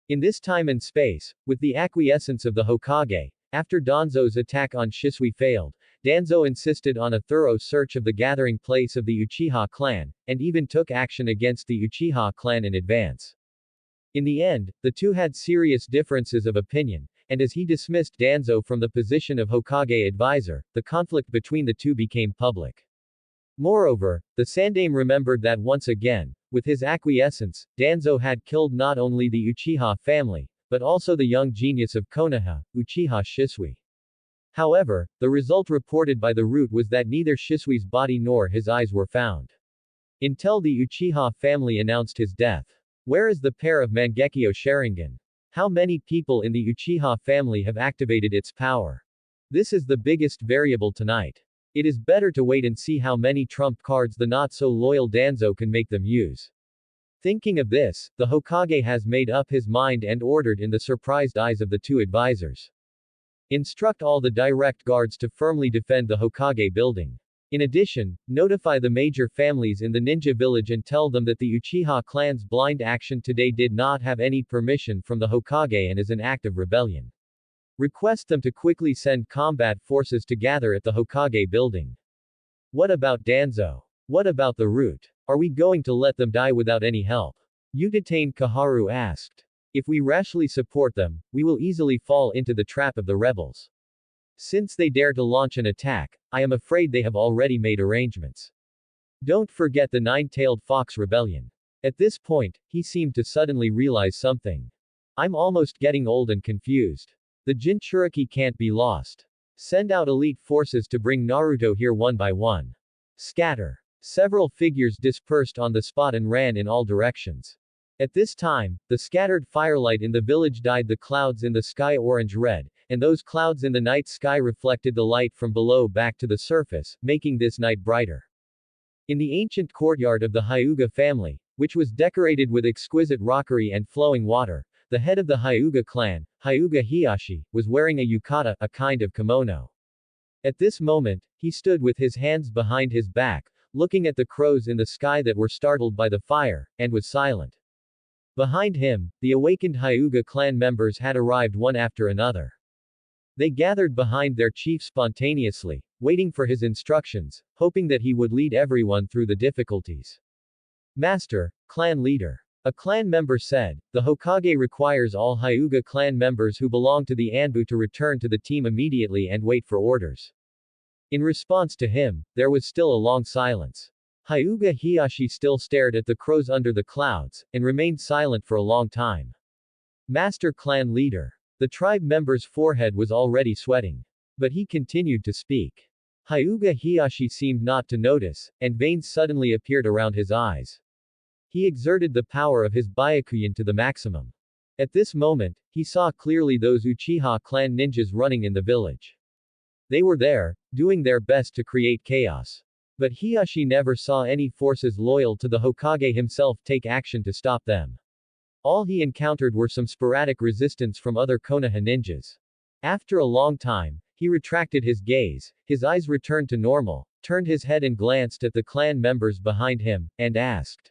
In this time and space, with the acquiescence of the Hokage, after Danzo's attack on Shisui failed, Danzo insisted on a thorough search of the gathering place of the Uchiha clan, and even took action against the Uchiha clan in advance. In the end, the two had serious differences of opinion, and as he dismissed Danzo from the position of Hokage advisor, the conflict between the two became public. Moreover, the Sandaime remembered that once again, with his acquiescence, Danzo had killed not only the Uchiha family, but also the young genius of Konoha, Uchiha Shisui. However, the result reported by the root was that neither Shisui's body nor his eyes were found. Until the Uchiha family announced his death. Where is the pair of Mangekyo Sharingan? How many people in the Uchiha family have activated its power? This is the biggest variable tonight. It is better to wait and see how many trump cards the not-so-loyal Danzo can make them use. Thinking of this, the Hokage has made up his mind and ordered in the surprised eyes of the two advisors. Instruct all the direct guards to firmly defend the Hokage building. In addition, notify the major families in the ninja village and tell them that the Uchiha clan's blind action today did not have any permission from the Hokage and is an act of rebellion. Request them to quickly send combat forces to gather at the Hokage building. What about Danzo? What about the root? Are we going to let them die without any help? Utatane Kaharu asked. If we rashly support them, we will easily fall into the trap of the rebels. Since they dare to launch an attack, I am afraid they have already made arrangements. Don't forget the nine-tailed fox rebellion. At this point, he seemed to suddenly realize something. I'm almost getting old and confused. The Jinchuriki can't be lost. Send out elite forces to bring Naruto here one by one. Scatter. Several figures dispersed on the spot and ran in all directions. At this time, the scattered firelight in the village dyed the clouds in the sky orange-red, and those clouds in the night sky reflected the light from below back to the surface, making this night brighter. In the ancient courtyard of the Hyuga family, which was decorated with exquisite rockery and flowing water, the head of the Hyuga clan, Hyuga Hiyashi, was wearing a yukata, a kind of kimono. At this moment, he stood with his hands behind his back, looking at the crows in the sky that were startled by the fire, and was silent. Behind him, the awakened Hyuga clan members had arrived one after another. They gathered behind their chief spontaneously, waiting for his instructions, hoping that he would lead everyone through the difficulties. Master, clan leader. A clan member said, the Hokage requires all Hyuga clan members who belong to the Anbu to return to the team immediately and wait for orders. In response to him, there was still a long silence. Hyuga Hiyashi still stared at the crows under the clouds, and remained silent for a long time. Master clan leader. The tribe member's forehead was already sweating. But he continued to speak. Hyuga Hiyashi seemed not to notice, and veins suddenly appeared around his eyes. He exerted the power of his Byakuyan to the maximum. At this moment, he saw clearly those Uchiha clan ninjas running in the village. They were there, doing their best to create chaos. But Hiyashi never saw any forces loyal to the Hokage himself take action to stop them. All he encountered were some sporadic resistance from other Konoha ninjas. After a long time, he retracted his gaze, his eyes returned to normal, turned his head and glanced at the clan members behind him, and asked.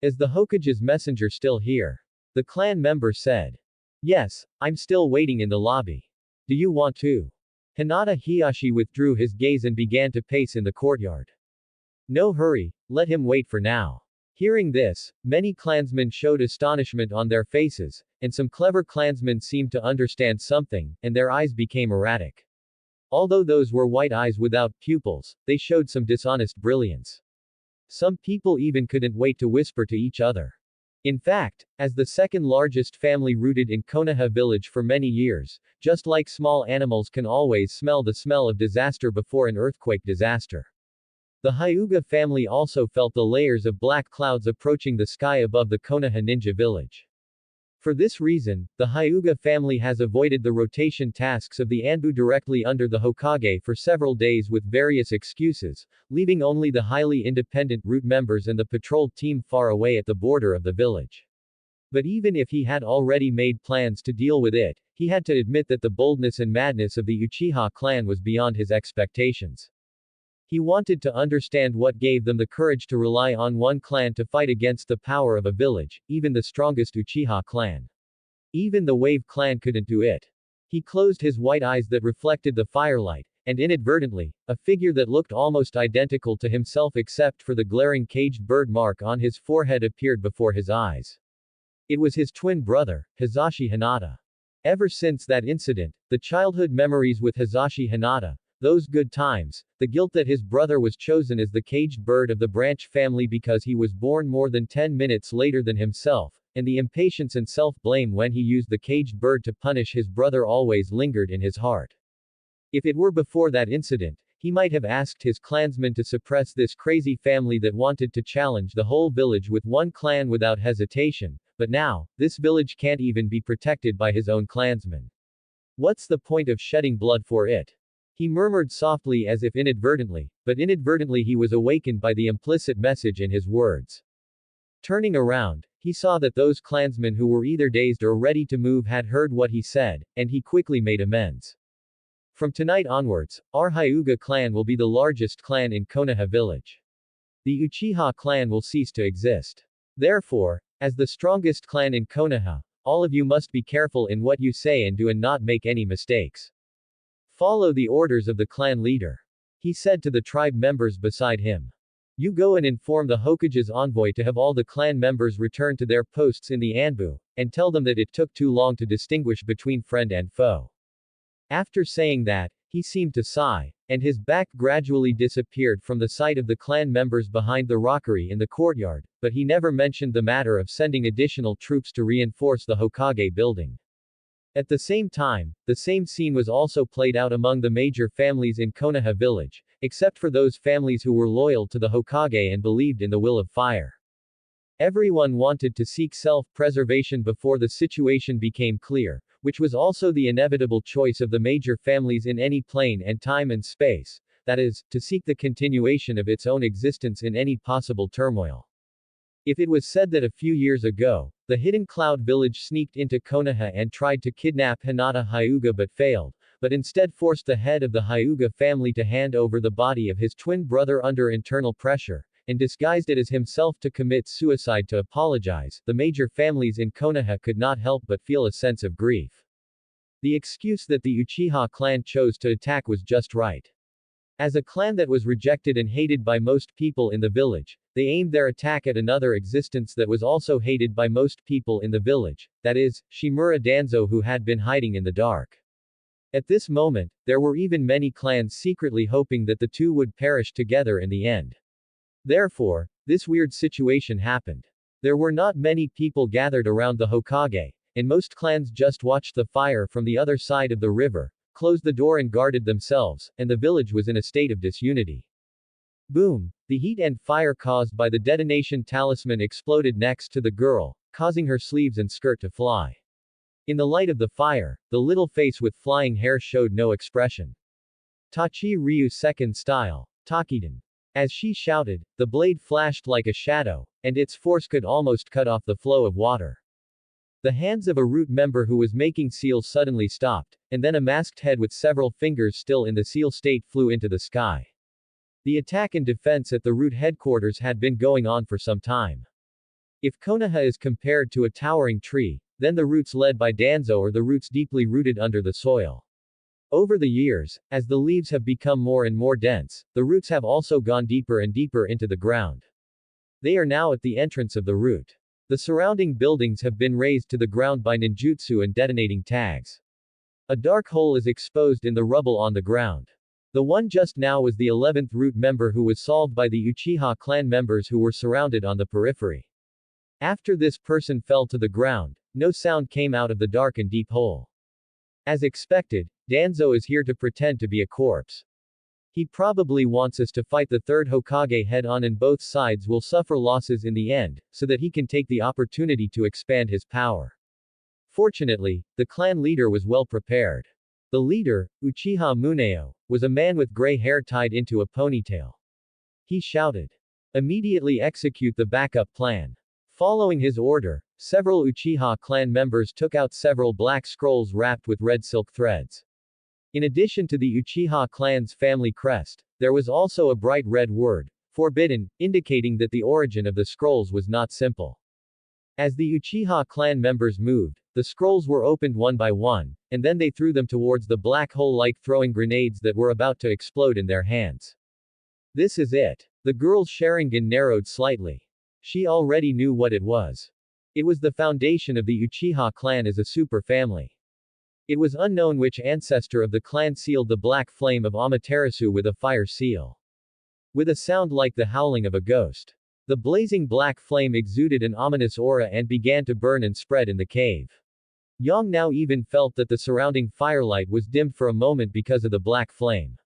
Is the Hokage's messenger still here? The clan member said. Yes, I'm still waiting in the lobby. Do you want to? Hinata Hiyashi withdrew his gaze and began to pace in the courtyard. No hurry, let him wait for now. Hearing this, many clansmen showed astonishment on their faces, and some clever clansmen seemed to understand something, and their eyes became erratic. Although those were white eyes without pupils, they showed some dishonest brilliance. Some people even couldn't wait to whisper to each other. In fact, as the second largest family rooted in Konoha village for many years, just like small animals can always smell the smell of disaster before an earthquake disaster. The Hyuga family also felt the layers of black clouds approaching the sky above the Konoha ninja village. For this reason, the Hyuga family has avoided the rotation tasks of the Anbu directly under the Hokage for several days with various excuses, leaving only the highly independent root members and the patrol team far away at the border of the village. But even if he had already made plans to deal with it, he had to admit that the boldness and madness of the Uchiha clan was beyond his expectations. He wanted to understand what gave them the courage to rely on one clan to fight against the power of a village, even the strongest Uchiha clan. Even the Wave clan couldn't do it. He closed his white eyes that reflected the firelight, and inadvertently, a figure that looked almost identical to himself except for the glaring caged bird mark on his forehead appeared before his eyes. It was his twin brother, Hisashi Hinata. Ever since that incident, the childhood memories with Hisashi Hinata, those good times, the guilt that his brother was chosen as the caged bird of the branch family because he was born more than 10 minutes later than himself, and the impatience and self-blame when he used the caged bird to punish his brother always lingered in his heart. If it were before that incident, he might have asked his clansmen to suppress this crazy family that wanted to challenge the whole village with one clan without hesitation, but now, this village can't even be protected by his own clansmen. What's the point of shedding blood for it? He murmured softly as if inadvertently, but inadvertently he was awakened by the implicit message in his words. Turning around, he saw that those clansmen who were either dazed or ready to move had heard what he said, and he quickly made amends. From tonight onwards, our Hyuga clan will be the largest clan in Konoha village. The Uchiha clan will cease to exist. Therefore, as the strongest clan in Konoha, all of you must be careful in what you say and do and not make any mistakes. Follow the orders of the clan leader. He said to the tribe members beside him. You go and inform the Hokage's envoy to have all the clan members return to their posts in the Anbu, and tell them that it took too long to distinguish between friend and foe. After saying that, he seemed to sigh, and his back gradually disappeared from the sight of the clan members behind the rockery in the courtyard, but he never mentioned the matter of sending additional troops to reinforce the Hokage building. At the same time, the same scene was also played out among the major families in Konoha village, except for those families who were loyal to the Hokage and believed in the will of fire. Everyone wanted to seek self-preservation before the situation became clear, which was also the inevitable choice of the major families in any plane and time and space, that is, to seek the continuation of its own existence in any possible turmoil. If it was said that a few years ago, the Hidden Cloud village sneaked into Konoha and tried to kidnap Hinata Hyuga but failed, but instead forced the head of the Hyuga family to hand over the body of his twin brother under internal pressure, and disguised it as himself to commit suicide to apologize, the major families in Konoha could not help but feel a sense of grief. The excuse that the Uchiha clan chose to attack was just right. As a clan that was rejected and hated by most people in the village, they aimed their attack at another existence that was also hated by most people in the village, that is, Shimura Danzo, who had been hiding in the dark. At this moment, there were even many clans secretly hoping that the two would perish together in the end. Therefore, this weird situation happened. There were not many people gathered around the Hokage, and most clans just watched the fire from the other side of the river, closed the door and guarded themselves, and the village was in a state of disunity. Boom! The heat and fire caused by the detonation talisman exploded next to the girl, causing her sleeves and skirt to fly. In the light of the fire, the little face with flying hair showed no expression. Tachi Ryu second style. Takiden. As she shouted, the blade flashed like a shadow, and its force could almost cut off the flow of water. The hands of a root member who was making seals suddenly stopped, and then a masked head with several fingers still in the seal state flew into the sky. The attack and defense at the root headquarters had been going on for some time. If Konoha is compared to a towering tree, then the roots led by Danzo are the roots deeply rooted under the soil. Over the years, as the leaves have become more and more dense, the roots have also gone deeper and deeper into the ground. They are now at the entrance of the root. The surrounding buildings have been razed to the ground by ninjutsu and detonating tags. A dark hole is exposed in the rubble on the ground. The one just now was the 11th root member who was solved by the Uchiha clan members who were surrounded on the periphery. After this person fell to the ground, no sound came out of the dark and deep hole. As expected, Danzo is here to pretend to be a corpse. He probably wants us to fight the third Hokage head-on and both sides will suffer losses in the end, so that he can take the opportunity to expand his power. Fortunately, the clan leader was well prepared. The leader, Uchiha Muneo, was a man with gray hair tied into a ponytail. He shouted, "Immediately execute the backup plan." Following his order, several Uchiha clan members took out several black scrolls wrapped with red silk threads. In addition to the Uchiha clan's family crest, there was also a bright red word, "Forbidden," indicating that the origin of the scrolls was not simple. As the Uchiha clan members moved, the scrolls were opened one by one, and then they threw them towards the black hole like throwing grenades that were about to explode in their hands. This is it. The girl's Sharingan narrowed slightly. She already knew what it was. It was the foundation of the Uchiha clan as a super family. It was unknown which ancestor of the clan sealed the black flame of Amaterasu with a fire seal. With a sound like the howling of a ghost, the blazing black flame exuded an ominous aura and began to burn and spread in the cave. Yang now even felt that the surrounding firelight was dimmed for a moment because of the black flame.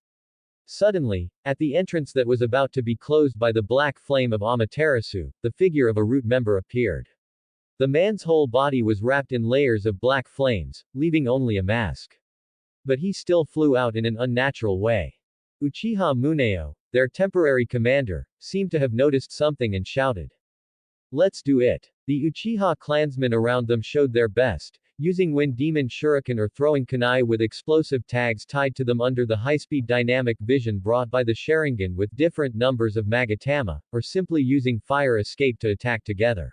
Suddenly, at the entrance that was about to be closed by the black flame of Amaterasu, the figure of a root member appeared. The man's whole body was wrapped in layers of black flames, leaving only a mask. But he still flew out in an unnatural way. Uchiha Muneo, their temporary commander, seemed to have noticed something and shouted, "Let's do it." The Uchiha clansmen around them showed their best, using wind demon shuriken or throwing kunai with explosive tags tied to them under the high-speed dynamic vision brought by the Sharingan with different numbers of Magatama, or simply using fire escape to attack together.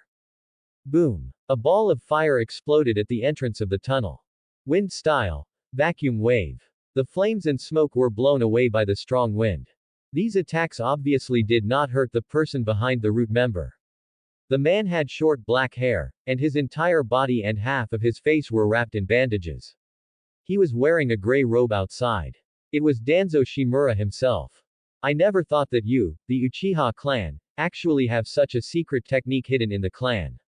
Boom! A ball of fire exploded at the entrance of the tunnel. Wind style. Vacuum wave. The flames and smoke were blown away by the strong wind. These attacks obviously did not hurt the person behind the root member. The man had short black hair, and his entire body and half of his face were wrapped in bandages. He was wearing a gray robe outside. It was Danzo Shimura himself. "I never thought that you, the Uchiha clan, actually have such a secret technique hidden in the clan.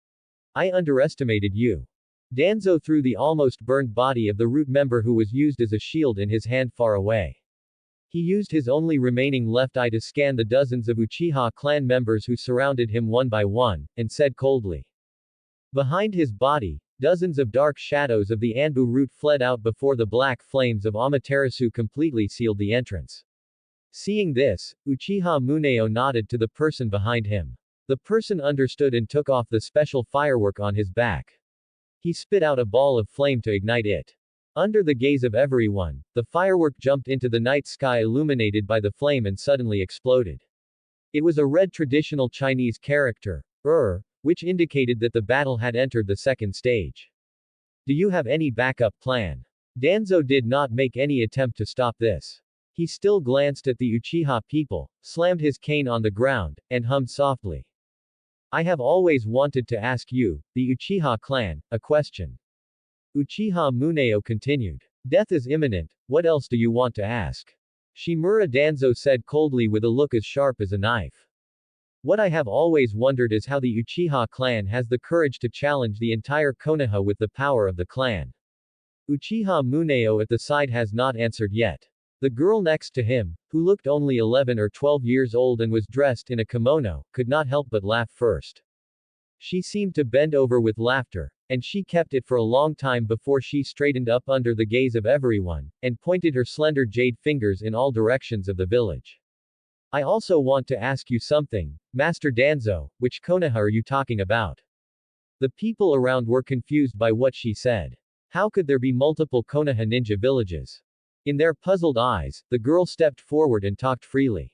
I underestimated you." Danzo threw the almost burned body of the root member who was used as a shield in his hand far away. He used his only remaining left eye to scan the dozens of Uchiha clan members who surrounded him one by one, and said coldly. Behind his body, dozens of dark shadows of the Anbu root fled out before the black flames of Amaterasu completely sealed the entrance. Seeing this, Uchiha Muneo nodded to the person behind him. The person understood and took off the special firework on his back. He spit out a ball of flame to ignite it. Under the gaze of everyone, the firework jumped into the night sky illuminated by the flame and suddenly exploded. It was a red traditional Chinese character, which indicated that the battle had entered the second stage. "Do you have any backup plan?" Danzo did not make any attempt to stop this. He still glanced at the Uchiha people, slammed his cane on the ground, and hummed softly. "I have always wanted to ask you, the Uchiha clan, a question." Uchiha Muneo continued. "Death is imminent, what else do you want to ask?" Shimura Danzo said coldly with a look as sharp as a knife. "What I have always wondered is how the Uchiha clan has the courage to challenge the entire Konoha with the power of the clan." Uchiha Muneo at the side has not answered yet. The girl next to him, who looked only 11 or 12 years old and was dressed in a kimono, could not help but laugh first. She seemed to bend over with laughter, and she kept it for a long time before she straightened up under the gaze of everyone, and pointed her slender jade fingers in all directions of the village. "I also want to ask you something, Master Danzo, which Konoha are you talking about?" The people around were confused by what she said. How could there be multiple Konoha ninja villages? In their puzzled eyes, the girl stepped forward and talked freely.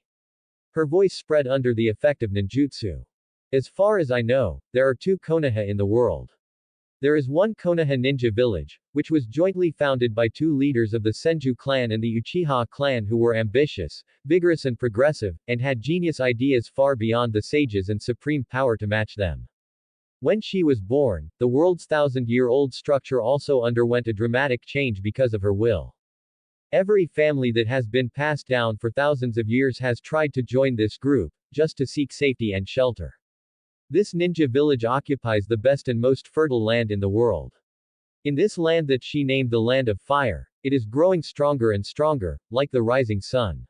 Her voice spread under the effect of ninjutsu. "As far as I know, there are 2 Konoha in the world. There is one Konoha ninja village, which was jointly founded by 2 leaders of the Senju clan and the Uchiha clan who were ambitious, vigorous and progressive, and had genius ideas far beyond the sages and supreme power to match them. When she was born, the world's 1,000-year-old structure also underwent a dramatic change because of her will. Every family that has been passed down for thousands of years has tried to join this group, just to seek safety and shelter. This ninja village occupies the best and most fertile land in the world. In this land that she named the Land of Fire, it is growing stronger and stronger, like the rising sun.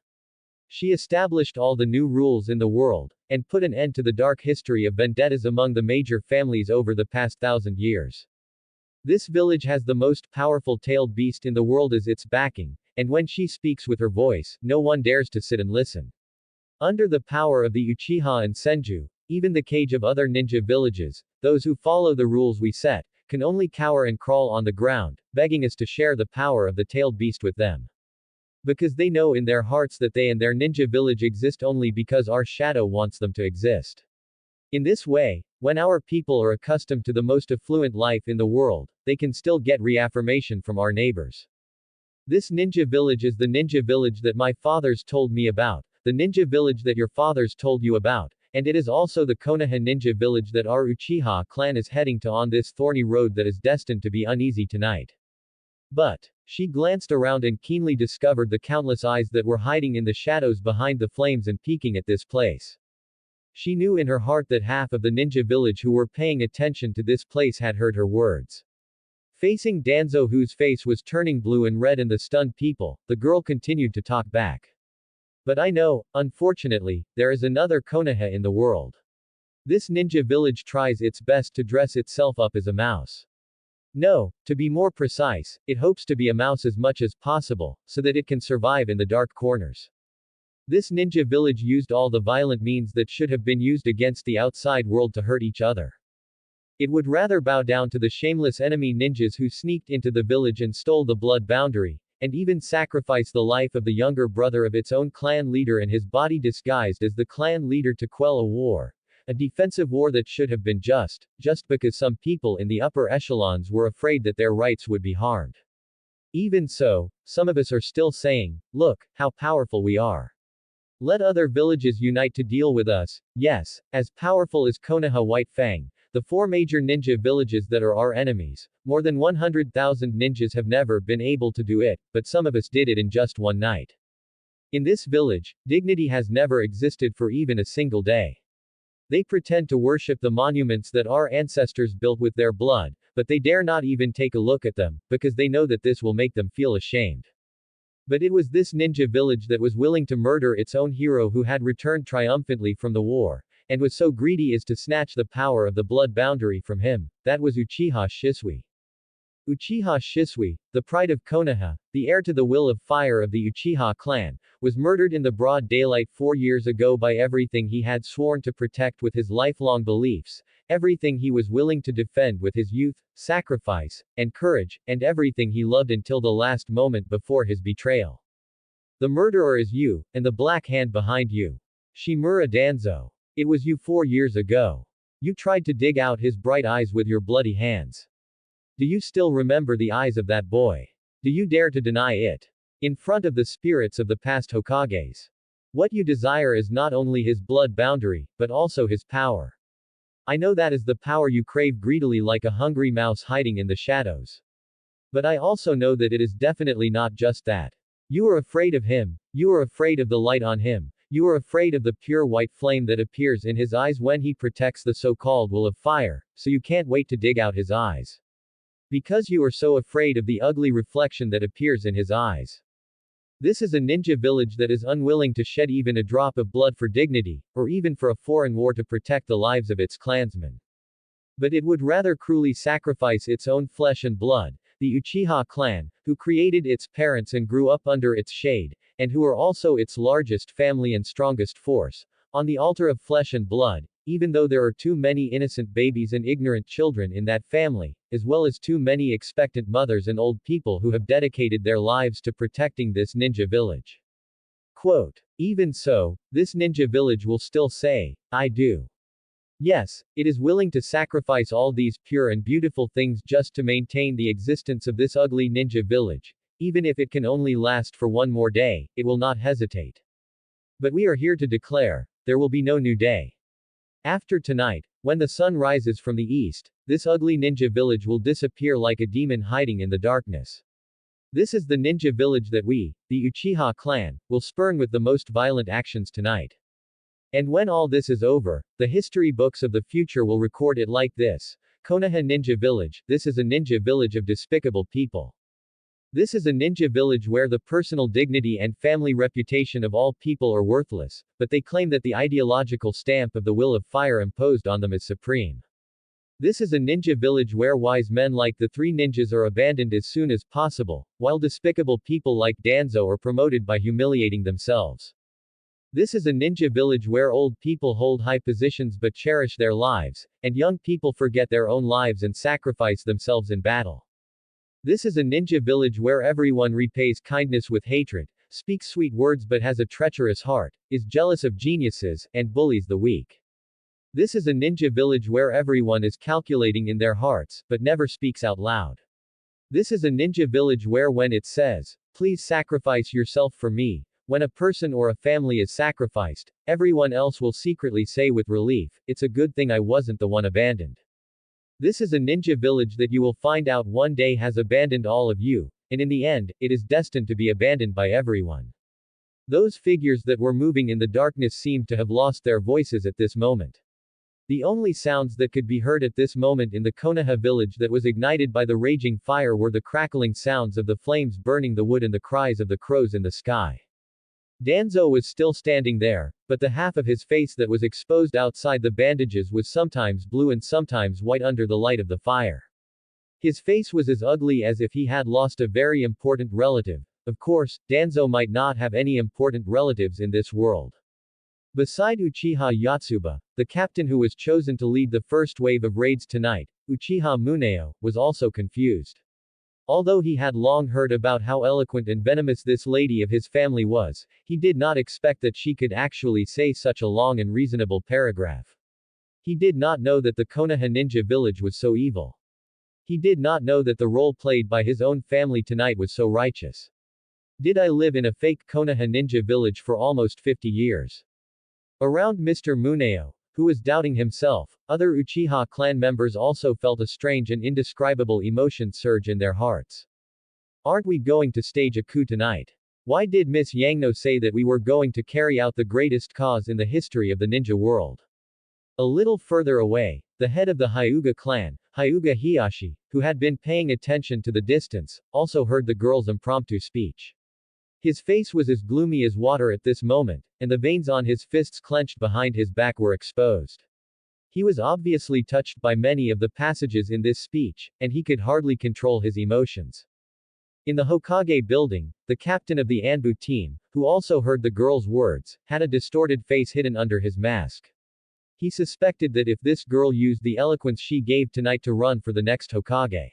She established all the new rules in the world, and put an end to the dark history of vendettas among the major families over the past 1,000 years. This village has the most powerful tailed beast in the world as its backing, and when she speaks with her voice, no one dares to sit and listen. Under the power of the Uchiha and Senju, even the cage of other ninja villages, those who follow the rules we set, can only cower and crawl on the ground, begging us to share the power of the tailed beast with them. Because they know in their hearts that they and their ninja village exist only because our shadow wants them to exist. In this way, when our people are accustomed to the most affluent life in the world, they can still get reaffirmation from our neighbors. This ninja village is the ninja village that my fathers told me about, the ninja village that your fathers told you about, and it is also the Konoha ninja village that our Uchiha clan is heading to on this thorny road that is destined to be uneasy tonight. But, she glanced around and keenly discovered the countless eyes that were hiding in the shadows behind the flames and peeking at this place. She knew in her heart that half of the ninja village who were paying attention to this place had heard her words. Facing Danzo, whose face was turning blue and red, and the stunned people, the girl continued to talk back. But I know, unfortunately, there is another Konoha in the world. This ninja village tries its best to dress itself up as a mouse. No, to be more precise, it hopes to be a mouse as much as possible, so that it can survive in the dark corners. This ninja village used all the violent means that should have been used against the outside world to hurt each other. It would rather bow down to the shameless enemy ninjas who sneaked into the village and stole the blood boundary, and even sacrifice the life of the younger brother of its own clan leader and his body disguised as the clan leader to quell a war. A defensive war that should have been just because some people in the upper echelons were afraid that their rights would be harmed. Even so, some of us are still saying, look, how powerful we are. Let other villages unite to deal with us. Yes, as powerful as Konoha White Fang, the four major ninja villages that are our enemies, more than 100,000 ninjas have never been able to do it, but some of us did it in just one night. In this village, dignity has never existed for even a single day. They pretend to worship the monuments that our ancestors built with their blood, but they dare not even take a look at them, because they know that this will make them feel ashamed. But it was this ninja village that was willing to murder its own hero who had returned triumphantly from the war, and was so greedy as to snatch the power of the blood boundary from him. That was Uchiha Shisui. Uchiha Shisui, the pride of Konoha, the heir to the will of fire of the Uchiha clan, was murdered in the broad daylight 4 years ago by everything he had sworn to protect with his lifelong beliefs, everything he was willing to defend with his youth, sacrifice, and courage, and everything he loved until the last moment before his betrayal. The murderer is you, and the black hand behind you. Shimura Danzo. It was you 4 years ago. You tried to dig out his bright eyes with your bloody hands. Do you still remember the eyes of that boy? Do you dare to deny it? In front of the spirits of the past Hokages. What you desire is not only his blood boundary, but also his power. I know that is the power you crave greedily like a hungry mouse hiding in the shadows. But I also know that it is definitely not just that. You are afraid of him, you are afraid of the light on him, you are afraid of the pure white flame that appears in his eyes when he protects the so-called will of fire, so you can't wait to dig out his eyes. Because you are so afraid of the ugly reflection that appears in his eyes. This is a ninja village that is unwilling to shed even a drop of blood for dignity, or even for a foreign war to protect the lives of its clansmen. But it would rather cruelly sacrifice its own flesh and blood, the Uchiha clan, who created its parents and grew up under its shade, and who are also its largest family and strongest force, on the altar of flesh and blood, even though there are too many innocent babies and ignorant children in that family, as well as too many expectant mothers and old people who have dedicated their lives to protecting this ninja village. Quote. Even so, this ninja village will still say, I do. Yes, it is willing to sacrifice all these pure and beautiful things just to maintain the existence of this ugly ninja village. Even if it can only last for one more day, it will not hesitate. But we are here to declare, there will be no new day. After tonight, when the sun rises from the east, this ugly ninja village will disappear like a demon hiding in the darkness. This is the ninja village that we, the Uchiha clan, will spurn with the most violent actions tonight. And when all this is over, the history books of the future will record it like this. Konoha Ninja Village, this is a ninja village of despicable people. This is a ninja village where the personal dignity and family reputation of all people are worthless, but they claim that the ideological stamp of the will of fire imposed on them is supreme. This is a ninja village where wise men like the three ninjas are abandoned as soon as possible, while despicable people like Danzo are promoted by humiliating themselves. This is a ninja village where old people hold high positions but cherish their lives, and young people forget their own lives and sacrifice themselves in battle. This is a ninja village where everyone repays kindness with hatred, speaks sweet words but has a treacherous heart, is jealous of geniuses, and bullies the weak. This is a ninja village where everyone is calculating in their hearts, but never speaks out loud. This is a ninja village where when it says, "Please sacrifice yourself for me," when a person or a family is sacrificed, everyone else will secretly say with relief, "It's a good thing I wasn't the one abandoned." This is a ninja village that you will find out one day has abandoned all of you, and in the end, it is destined to be abandoned by everyone. Those figures that were moving in the darkness seemed to have lost their voices at this moment. The only sounds that could be heard at this moment in the Konoha village that was ignited by the raging fire were the crackling sounds of the flames burning the wood and the cries of the crows in the sky. Danzo was still standing there, but the half of his face that was exposed outside the bandages was sometimes blue and sometimes white under the light of the fire. His face was as ugly as if he had lost a very important relative. Of course, Danzo might not have any important relatives in this world. Beside Uchiha Yotsuba, the captain who was chosen to lead the first wave of raids tonight, Uchiha Muneo, was also confused. Although he had long heard about how eloquent and venomous this lady of his family was, he did not expect that she could actually say such a long and reasonable paragraph. He did not know that the Konoha ninja village was so evil. He did not know that the role played by his own family tonight was so righteous. Did I live in a fake Konoha ninja village for almost 50 years? Around Mr. Muneo, who was doubting himself, other Uchiha clan members also felt a strange and indescribable emotion surge in their hearts. Aren't we going to stage a coup tonight? Why did Miss Yangno say that we were going to carry out the greatest cause in the history of the ninja world? A little further away, the head of the Hyuga clan, Hyuga Hiyashi, who had been paying attention to the distance, also heard the girl's impromptu speech. His face was as gloomy as water at this moment, and the veins on his fists clenched behind his back were exposed. He was obviously touched by many of the passages in this speech, and he could hardly control his emotions. In the Hokage building, the captain of the Anbu team, who also heard the girl's words, had a distorted face hidden under his mask. He suspected that if this girl used the eloquence she gave tonight to run for the next Hokage,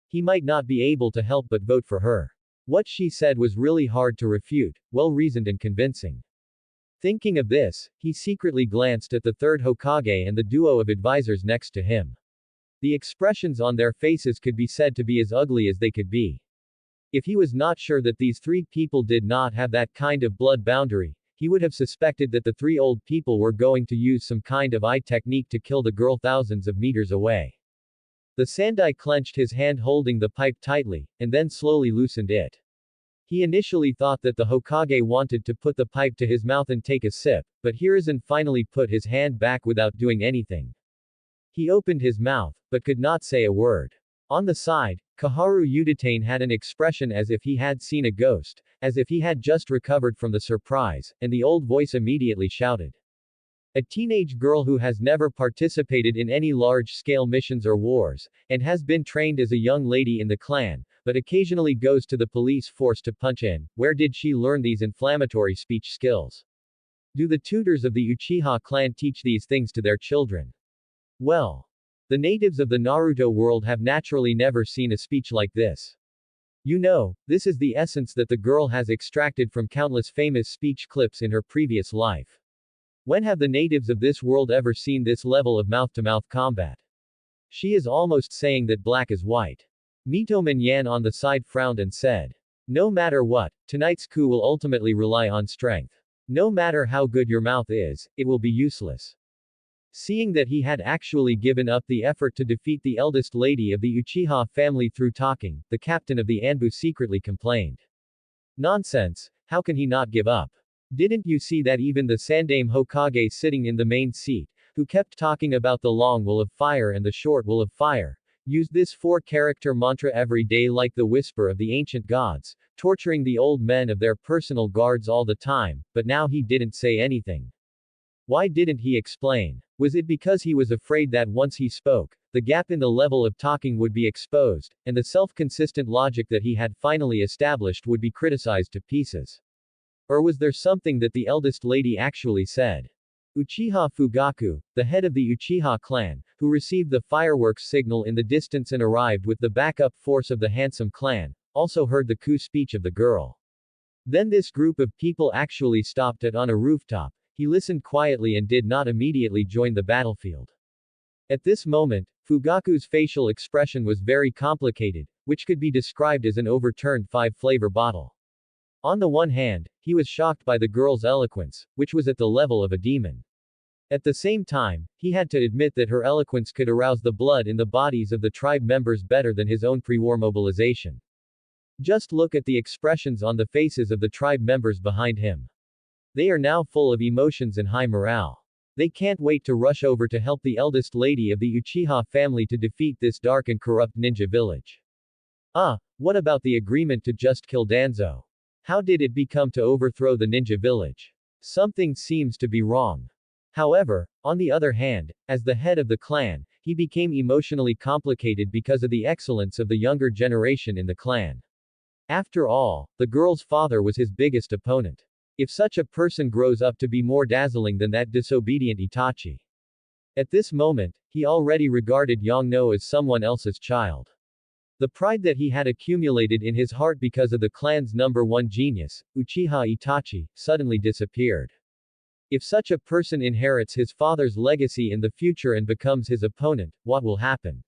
he might not be able to help but vote for her. What she said was really hard to refute, well-reasoned and convincing. Thinking of this, he secretly glanced at the third Hokage and the duo of advisors next to him. The expressions on their faces could be said to be as ugly as they could be. If he was not sure that these three people did not have that kind of blood boundary, he would have suspected that the three old people were going to use some kind of eye technique to kill the girl thousands of meters away. The Sandai clenched his hand holding the pipe tightly, and then slowly loosened it. He initially thought that the Hokage wanted to put the pipe to his mouth and take a sip, but Hiruzen finally put his hand back without doing anything. He opened his mouth, but could not say a word. On the side, Kaharu Udatane had an expression as if he had seen a ghost, as if he had just recovered from the surprise, and the old voice immediately shouted. A teenage girl who has never participated in any large-scale missions or wars, and has been trained as a young lady in the clan, but occasionally goes to the police force to punch in. Where did she learn these inflammatory speech skills? Do the tutors of the Uchiha clan teach these things to their children? Well, the natives of the Naruto world have naturally never seen a speech like this. You know, this is the essence that the girl has extracted from countless famous speech clips in her previous life. When have the natives of this world ever seen this level of mouth-to-mouth combat? She is almost saying that black is white. Mito Minyan on the side frowned and said. No matter what, tonight's coup will ultimately rely on strength. No matter how good your mouth is, it will be useless. Seeing that he had actually given up the effort to defeat the eldest lady of the Uchiha family through talking, the captain of the Anbu secretly complained. Nonsense, how can he not give up? Didn't you see that even the Sandame Hokage sitting in the main seat, who kept talking about the long will of fire and the short will of fire, used this four-character mantra every day like the whisper of the ancient gods, torturing the old men of their personal guards all the time, but now he didn't say anything. Why didn't he explain? Was it because he was afraid that once he spoke, the gap in the level of talking would be exposed, and the self-consistent logic that he had finally established would be criticized to pieces? Or was there something that the eldest lady actually said? Uchiha Fugaku, the head of the Uchiha clan, who received the fireworks signal in the distance and arrived with the backup force of the handsome clan, also heard the coup speech of the girl. Then this group of people actually stopped on a rooftop. He listened quietly and did not immediately join the battlefield. At this moment, Fugaku's facial expression was very complicated, which could be described as an overturned five-flavor bottle. On the one hand, he was shocked by the girl's eloquence, which was at the level of a demon. At the same time, he had to admit that her eloquence could arouse the blood in the bodies of the tribe members better than his own pre-war mobilization. Just look at the expressions on the faces of the tribe members behind him. They are now full of emotions and high morale. They can't wait to rush over to help the eldest lady of the Uchiha family to defeat this dark and corrupt ninja village. What about the agreement to just kill Danzo? How did it become to overthrow the ninja village? Something seems to be wrong. However, on the other hand, as the head of the clan, he became emotionally complicated because of the excellence of the younger generation in the clan. After all, the girl's father was his biggest opponent. If such a person grows up to be more dazzling than that disobedient Itachi. At this moment, he already regarded Yongno as someone else's child. The pride that he had accumulated in his heart because of the clan's number one genius, Uchiha Itachi, suddenly disappeared. If such a person inherits his father's legacy in the future and becomes his opponent, what will happen?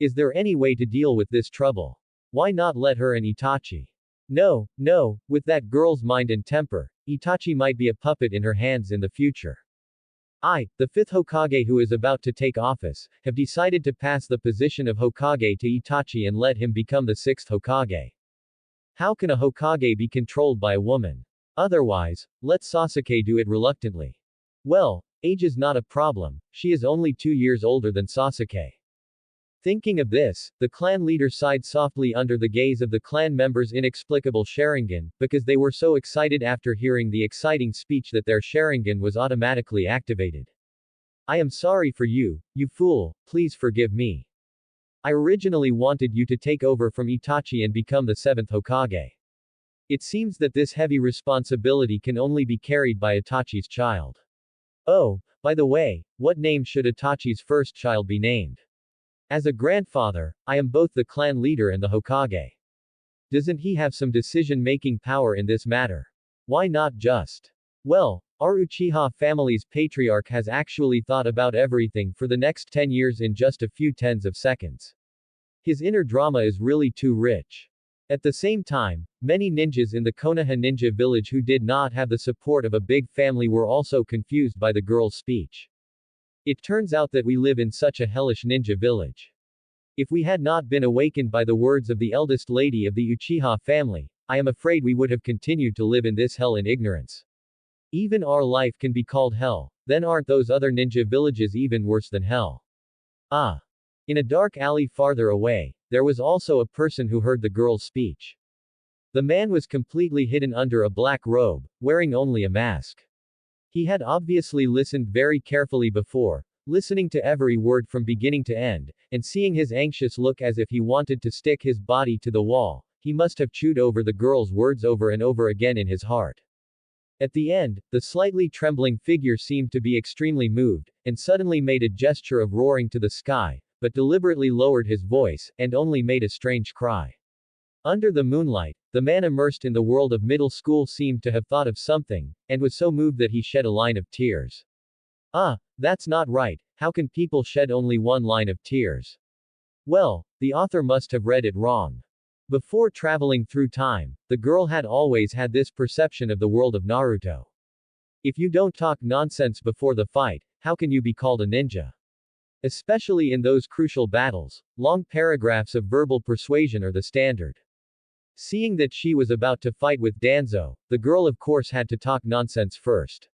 Is there any way to deal with this trouble? Why not let her and Itachi? No, with that girl's mind and temper, Itachi might be a puppet in her hands in the future. The fifth Hokage who is about to take office, have decided to pass the position of Hokage to Itachi and let him become the sixth Hokage. How can a Hokage be controlled by a woman? Otherwise, let Sasuke do it reluctantly. Well, age is not a problem, she is only 2 years older than Sasuke. Thinking of this, the clan leader sighed softly under the gaze of the clan members' inexplicable Sharingan, because they were so excited after hearing the exciting speech that their Sharingan was automatically activated. I am sorry for you, you fool, please forgive me. I originally wanted you to take over from Itachi and become the 7th Hokage. It seems that this heavy responsibility can only be carried by Itachi's child. Oh, by the way, what name should Itachi's first child be named? As a grandfather, I am both the clan leader and the Hokage. Doesn't he have some decision-making power in this matter? Why not just? Well, our Uchiha family's patriarch has actually thought about everything for the next 10 years in just a few tens of seconds. His inner drama is really too rich. At the same time, many ninjas in the Konoha ninja village who did not have the support of a big family were also confused by the girl's speech. It turns out that we live in such a hellish ninja village. If we had not been awakened by the words of the eldest lady of the Uchiha family, I am afraid we would have continued to live in this hell in ignorance. Even our life can be called hell, then aren't those other ninja villages even worse than hell? In a dark alley farther away, there was also a person who heard the girl's speech. The man was completely hidden under a black robe, wearing only a mask. He had obviously listened very carefully before, listening to every word from beginning to end, and seeing his anxious look as if he wanted to stick his body to the wall, he must have chewed over the girl's words over and over again in his heart. At the end, the slightly trembling figure seemed to be extremely moved, and suddenly made a gesture of roaring to the sky, but deliberately lowered his voice, and only made a strange cry. Under the moonlight, the man immersed in the world of middle school seemed to have thought of something, and was so moved that he shed a line of tears. That's not right, how can people shed only one line of tears? Well, the author must have read it wrong. Before traveling through time, the girl had always had this perception of the world of Naruto. If you don't talk nonsense before the fight, how can you be called a ninja? Especially in those crucial battles, long paragraphs of verbal persuasion are the standard. Seeing that she was about to fight with Danzo, the girl of course had to talk nonsense first.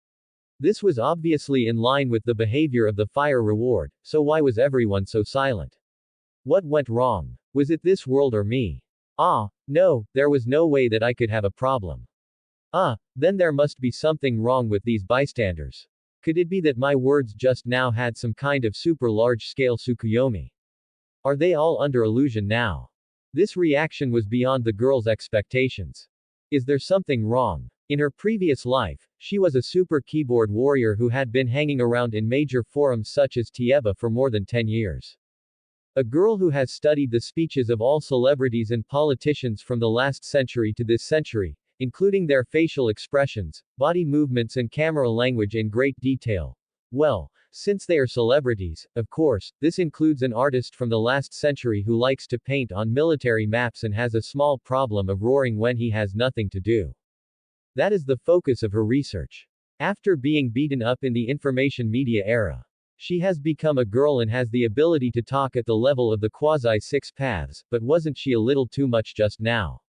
This was obviously in line with the behavior of the fire reward, so why was everyone so silent? What went wrong? Was it this world or me? Ah, no, there was no way that I could have a problem. Then there must be something wrong with these bystanders. Could it be that my words just now had some kind of super large scale Tsukuyomi? Are they all under illusion now? This reaction was beyond the girl's expectations. Is there something wrong? In her previous life, she was a super keyboard warrior who had been hanging around in major forums such as Tieba for more than 10 years. A girl who has studied the speeches of all celebrities and politicians from the last century to this century, including their facial expressions, body movements and camera language in great detail. Well, since they are celebrities, of course, this includes an artist from the last century who likes to paint on military maps and has a small problem of roaring when he has nothing to do. That is the focus of her research. After being beaten up in the information media era, she has become a girl and has the ability to talk at the level of the quasi-six paths, but wasn't she a little too much just now?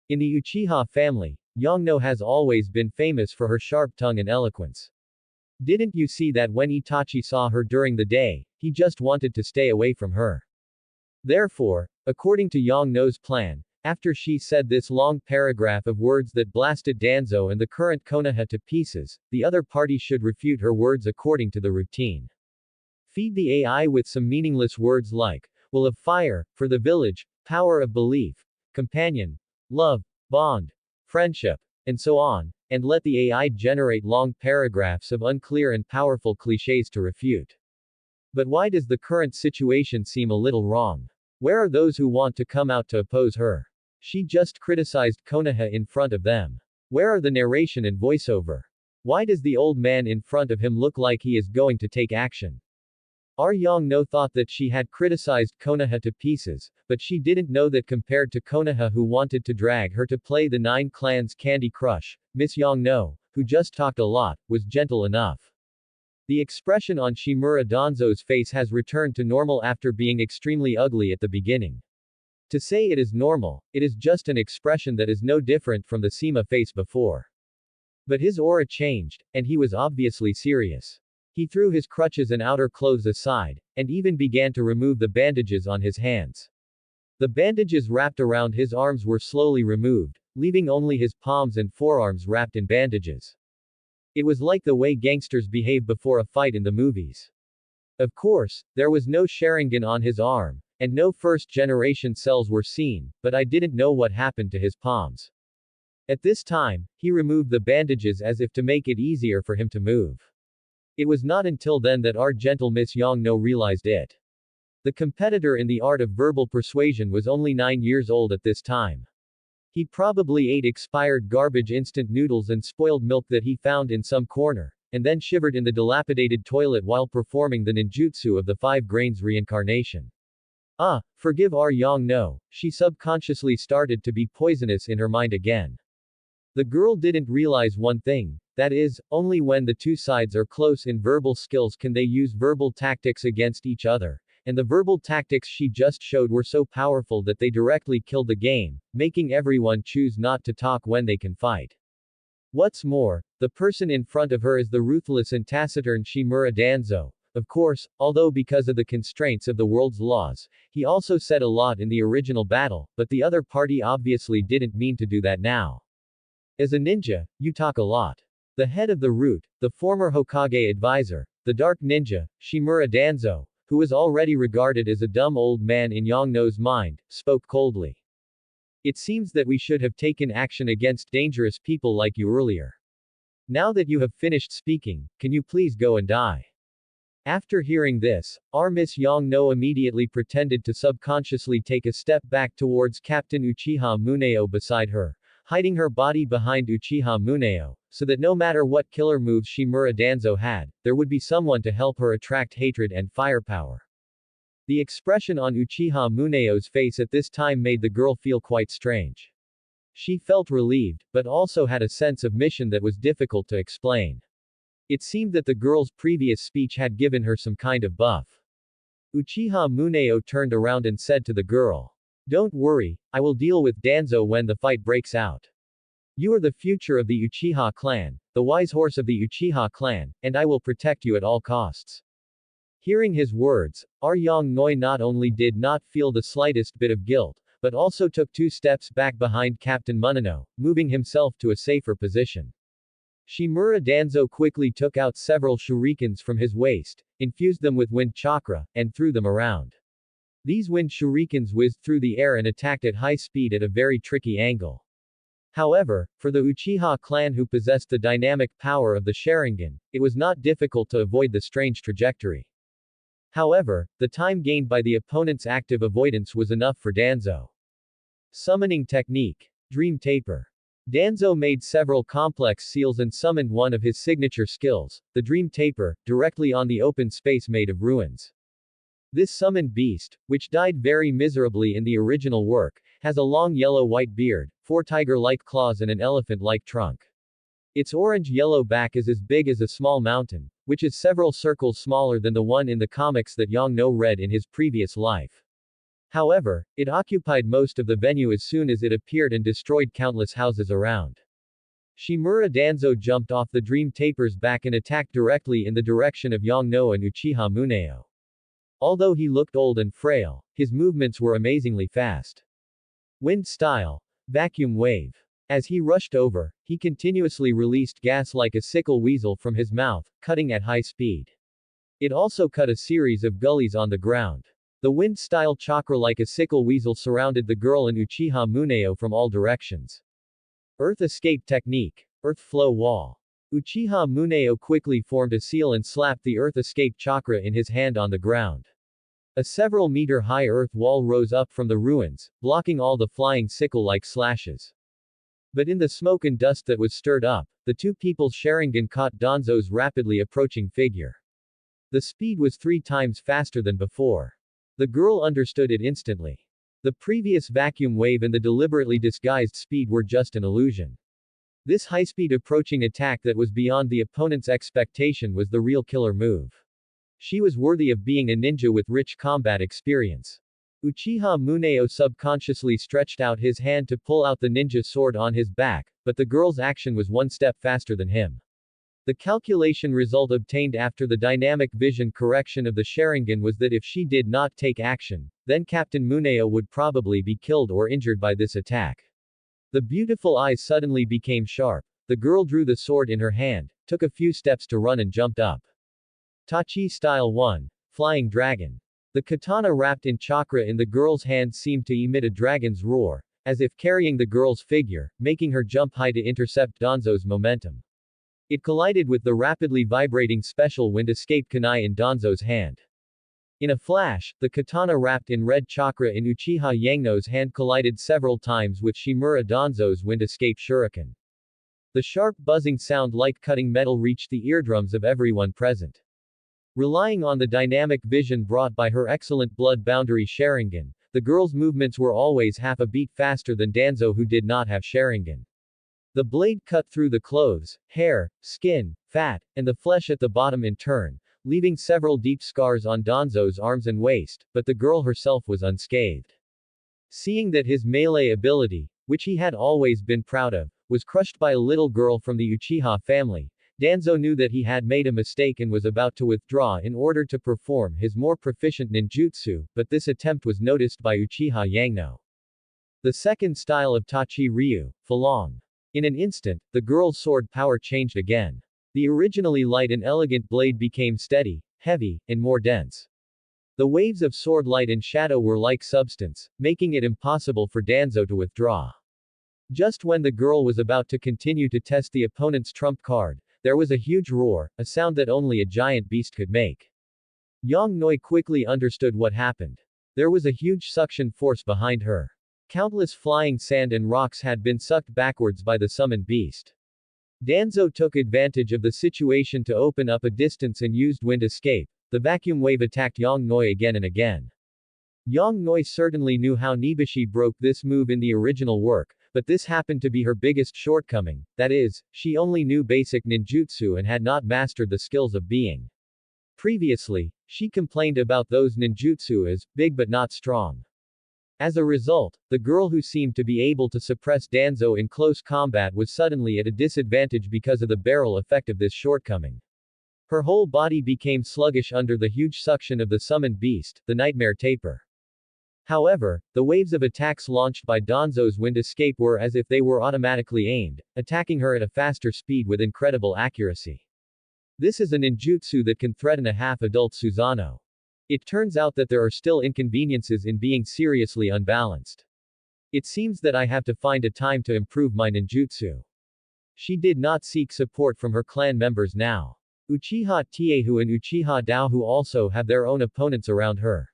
In the Uchiha family, Yongno has always been famous for her sharp tongue and eloquence. Didn't you see that when Itachi saw her during the day, he just wanted to stay away from her? Therefore, according to Yongno's plan, after she said this long paragraph of words that blasted Danzo and the current Konoha to pieces, the other party should refute her words according to the routine. Feed the AI with some meaningless words like, will of fire, for the village, power of belief, companion, love, bond, friendship, and so on, and let the AI generate long paragraphs of unclear and powerful cliches to refute. But why does the current situation seem a little wrong? Where are those who want to come out to oppose her? She just criticized Konoha in front of them. Where are the narration and voiceover? Why does the old man in front of him look like he is going to take action? Yongno thought that she had criticized Konoha to pieces, but she didn't know that compared to Konoha who wanted to drag her to play the Nine Clans Candy Crush, Miss Yongno, who just talked a lot, was gentle enough. The expression on Shimura Danzo's face has returned to normal after being extremely ugly at the beginning. To say it is normal, it is just an expression that is no different from the Sema face before. But his aura changed, and he was obviously serious. He threw his crutches and outer clothes aside, and even began to remove the bandages on his hands. The bandages wrapped around his arms were slowly removed, leaving only his palms and forearms wrapped in bandages. It was like the way gangsters behave before a fight in the movies. Of course, there was no Sharingan on his arm, and no first-generation cells were seen, but I didn't know what happened to his palms. At this time, he removed the bandages as if to make it easier for him to move. It was not until then that our gentle Miss Yongno realized it. The competitor in the art of verbal persuasion was only 9 years old at this time. He probably ate expired garbage instant noodles and spoiled milk that he found in some corner, and then shivered in the dilapidated toilet while performing the ninjutsu of the 5 grains reincarnation. Forgive our Yongno, she subconsciously started to be poisonous in her mind again. The girl didn't realize one thing, that is, only when the two sides are close in verbal skills can they use verbal tactics against each other, and the verbal tactics she just showed were so powerful that they directly killed the game, making everyone choose not to talk when they can fight. What's more, the person in front of her is the ruthless and taciturn Shimura Danzo. Of course, although because of the constraints of the world's laws, he also said a lot in the original battle, but the other party obviously didn't mean to do that now. As a ninja, you talk a lot. The head of the root, the former Hokage advisor, the dark ninja, Shimura Danzo, who was already regarded as a dumb old man in Yongno's mind, spoke coldly. It seems that we should have taken action against dangerous people like you earlier. Now that you have finished speaking, can you please go and die? After hearing this, our Miss Yongno immediately pretended to subconsciously take a step back towards Captain Uchiha Muneo beside her, hiding her body behind Uchiha Muneo, so that no matter what killer moves Shimura Danzo had, there would be someone to help her attract hatred and firepower. The expression on Uchiha Muneo's face at this time made the girl feel quite strange. She felt relieved, but also had a sense of mission that was difficult to explain. It seemed that the girl's previous speech had given her some kind of buff. Uchiha Muneo turned around and said to the girl, Don't worry, I will deal with Danzo when the fight breaks out. You are the future of the Uchiha clan, the wise horse of the Uchiha clan, and I will protect you at all costs. Hearing his words, Yang Noi not only did not feel the slightest bit of guilt, but also took 2 steps back behind Captain Munano, moving himself to a safer position. Shimura Danzo quickly took out several shurikens from his waist, infused them with wind chakra, and threw them around. These wind shurikens whizzed through the air and attacked at high speed at a very tricky angle. However, for the Uchiha clan who possessed the dynamic power of the Sharingan, it was not difficult to avoid the strange trajectory. However, the time gained by the opponent's active avoidance was enough for Danzo. Summoning technique. Dream Taper. Danzo made several complex seals and summoned one of his signature skills, the Dream Taper, directly on the open space made of ruins. This summoned beast, which died very miserably in the original work, has a long yellow-white beard, 4 tiger-like claws and an elephant-like trunk. Its orange-yellow back is as big as a small mountain, which is several circles smaller than the one in the comics that Yang No read in his previous life. However, it occupied most of the venue as soon as it appeared and destroyed countless houses around. Shimura Danzo jumped off the Dream Taper's back and attacked directly in the direction of Yang No and Uchiha Muneo. Although he looked old and frail, his movements were amazingly fast. Wind style. Vacuum wave. As he rushed over, he continuously released gas like a sickle weasel from his mouth, cutting at high speed. It also cut a series of gullies on the ground. The wind-style chakra like a sickle weasel surrounded the girl and Uchiha Muneo from all directions. Earth escape technique. Earth flow wall. Uchiha Muneo quickly formed a seal and slapped the earth escape chakra in his hand on the ground. A several meter high earth wall rose up from the ruins, blocking all the flying sickle-like slashes. But in the smoke and dust that was stirred up, the 2 people's Sharingan caught Danzo's rapidly approaching figure. The speed was 3 times faster than before. The girl understood it instantly. The previous vacuum wave and the deliberately disguised speed were just an illusion. This high-speed approaching attack that was beyond the opponent's expectation was the real killer move. She was worthy of being a ninja with rich combat experience. Uchiha Muneo subconsciously stretched out his hand to pull out the ninja sword on his back, but the girl's action was 1 step faster than him. The calculation result obtained after the dynamic vision correction of the Sharingan was that if she did not take action, then Captain Muneo would probably be killed or injured by this attack. The beautiful eyes suddenly became sharp. The girl drew the sword in her hand, took a few steps to run and jumped up. Tachi Style 1. Flying Dragon. The katana wrapped in chakra in the girl's hand seemed to emit a dragon's roar, as if carrying the girl's figure, making her jump high to intercept Danzo's momentum. It collided with the rapidly vibrating special wind escape kunai in Danzo's hand. In a flash, the katana wrapped in red chakra in Uchiha Yangno's hand collided several times with Shimura Danzo's wind escape shuriken. The sharp buzzing sound like cutting metal reached the eardrums of everyone present. Relying on the dynamic vision brought by her excellent blood boundary Sharingan, the girl's movements were always half a beat faster than Danzo who did not have Sharingan. The blade cut through the clothes, hair, skin, fat, and the flesh at the bottom in turn, leaving several deep scars on Danzo's arms and waist, but the girl herself was unscathed. Seeing that his melee ability, which he had always been proud of, was crushed by a little girl from the Uchiha family, Danzo knew that he had made a mistake and was about to withdraw in order to perform his more proficient ninjutsu, but this attempt was noticed by Uchiha Yangno. The second style of Tachi Ryu, Falong. In an instant, the girl's sword power changed again. The originally light and elegant blade became steady, heavy, and more dense. The waves of sword light and shadow were like substance, making it impossible for Danzo to withdraw. Just when the girl was about to continue to test the opponent's trump card, there was a huge roar, a sound that only a giant beast could make. Yang Noi quickly understood what happened. There was a huge suction force behind her. Countless flying sand and rocks had been sucked backwards by the summoned beast. Danzo took advantage of the situation to open up a distance and used wind escape. The vacuum wave attacked Yang Noi again and again. Yang Noi certainly knew how Nibishi broke this move in the original work, but this happened to be her biggest shortcoming, that is, she only knew basic ninjutsu and had not mastered the skills of being. Previously, she complained about those ninjutsu as big but not strong. As a result, the girl who seemed to be able to suppress Danzo in close combat was suddenly at a disadvantage because of the barrel effect of this shortcoming. Her whole body became sluggish under the huge suction of the summoned beast, the nightmare taper. However, the waves of attacks launched by Danzo's wind escape were as if they were automatically aimed, attacking her at a faster speed with incredible accuracy. This is a ninjutsu that can threaten a half-adult Susanoo. It turns out that there are still inconveniences in being seriously unbalanced. It seems that I have to find a time to improve my ninjutsu. She did not seek support from her clan members now. Uchiha Tiehu and Uchiha Daohu also have their own opponents around her.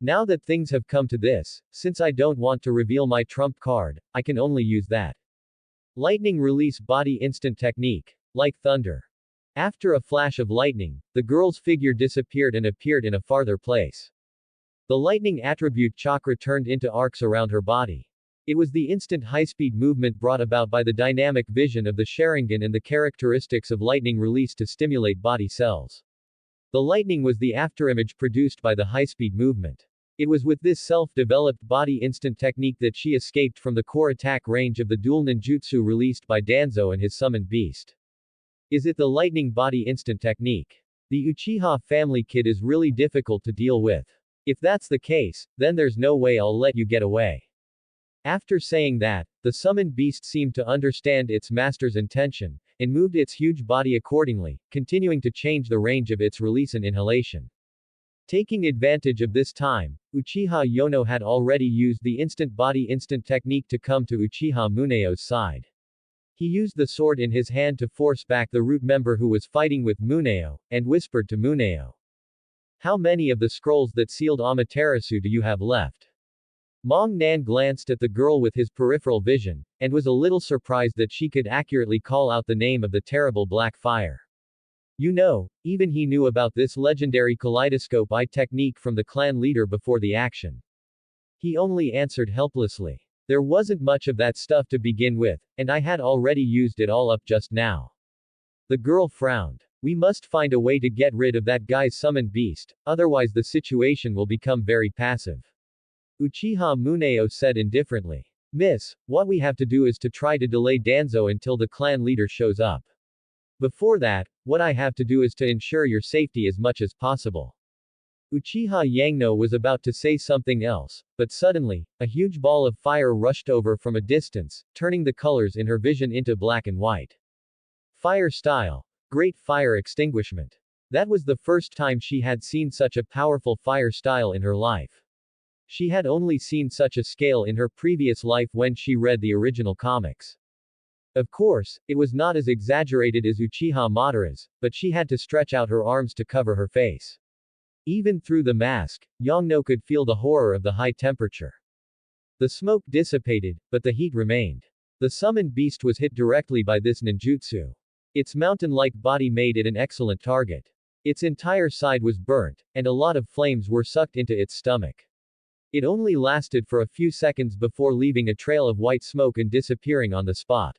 Now that things have come to this, since I don't want to reveal my trump card, I can only use that. Lightning release body instant technique. Like thunder. After a flash of lightning, the girl's figure disappeared and appeared in a farther place. The lightning attribute chakra turned into arcs around her body. It was the instant high-speed movement brought about by the dynamic vision of the Sharingan and the characteristics of lightning release to stimulate body cells. The lightning was the afterimage produced by the high-speed movement. It was with this self-developed body instant technique that she escaped from the core attack range of the dual ninjutsu released by Danzo and his summoned beast. Is it the lightning body instant technique? The Uchiha family kid is really difficult to deal with. If that's the case, then there's no way I'll let you get away. After saying that, the summoned beast seemed to understand its master's intention, and moved its huge body accordingly, continuing to change the range of its release and inhalation. Taking advantage of this time, Uchiha Yono had already used the instant body instant technique to come to Uchiha Muneo's side. He used the sword in his hand to force back the root member who was fighting with Muneo, and whispered to Muneo. How many of the scrolls that sealed Amaterasu do you have left? Mong Nan glanced at the girl with his peripheral vision, and was a little surprised that she could accurately call out the name of the terrible black fire. You know, even he knew about this legendary kaleidoscope eye technique from the clan leader before the action. He only answered helplessly. There wasn't much of that stuff to begin with, and I had already used it all up just now. The girl frowned. We must find a way to get rid of that guy's summoned beast, otherwise the situation will become very passive. Uchiha Muneo said indifferently. Miss, what we have to do is to try to delay Danzo until the clan leader shows up. Before that, what I have to do is to ensure your safety as much as possible. Uchiha Yangno was about to say something else, but suddenly, a huge ball of fire rushed over from a distance, turning the colors in her vision into black and white. Fire style. Great fire extinguishment. That was the first time she had seen such a powerful fire style in her life. She had only seen such a scale in her previous life when she read the original comics. Of course, it was not as exaggerated as Uchiha Madara's, but she had to stretch out her arms to cover her face. Even through the mask, Yangno could feel the horror of the high temperature. The smoke dissipated, but the heat remained. The summoned beast was hit directly by this ninjutsu. Its mountain-like body made it an excellent target. Its entire side was burnt, and a lot of flames were sucked into its stomach. It only lasted for a few seconds before leaving a trail of white smoke and disappearing on the spot.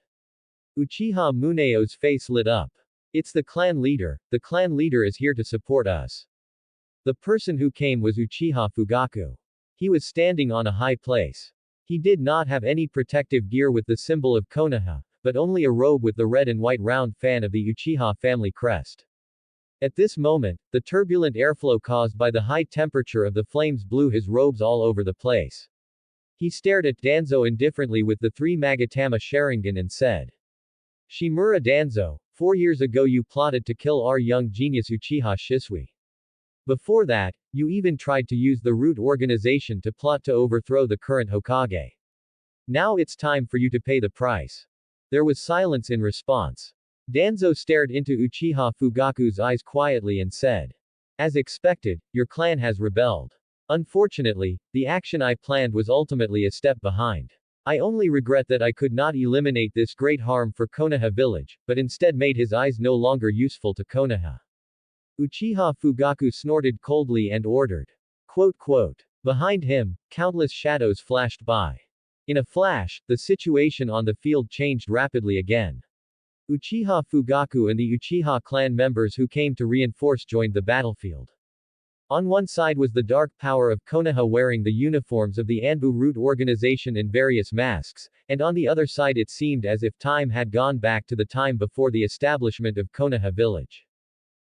Uchiha Muneo's face lit up. It's the clan leader is here to support us. The person who came was Uchiha Fugaku. He was standing on a high place. He did not have any protective gear with the symbol of Konoha, but only a robe with the red and white round fan of the Uchiha family crest. At this moment, the turbulent airflow caused by the high temperature of the flames blew his robes all over the place. He stared at Danzo indifferently with the 3 Magatama Sharingan and said, Shimura Danzo, 4 years ago you plotted to kill our young genius Uchiha Shisui. Before that, you even tried to use the root organization to plot to overthrow the current Hokage. Now it's time for you to pay the price. There was silence in response. Danzo stared into Uchiha Fugaku's eyes quietly and said, As expected, your clan has rebelled. Unfortunately, the action I planned was ultimately a step behind. I only regret that I could not eliminate this great harm for Konoha village, but instead made his eyes no longer useful to Konoha. Uchiha Fugaku snorted coldly and ordered. Quote. Behind him, countless shadows flashed by. In a flash, the situation on the field changed rapidly again. Uchiha Fugaku and the Uchiha clan members who came to reinforce joined the battlefield. On one side was the dark power of Konoha wearing the uniforms of the Anbu Root organization and various masks, and on the other side it seemed as if time had gone back to the time before the establishment of Konoha village.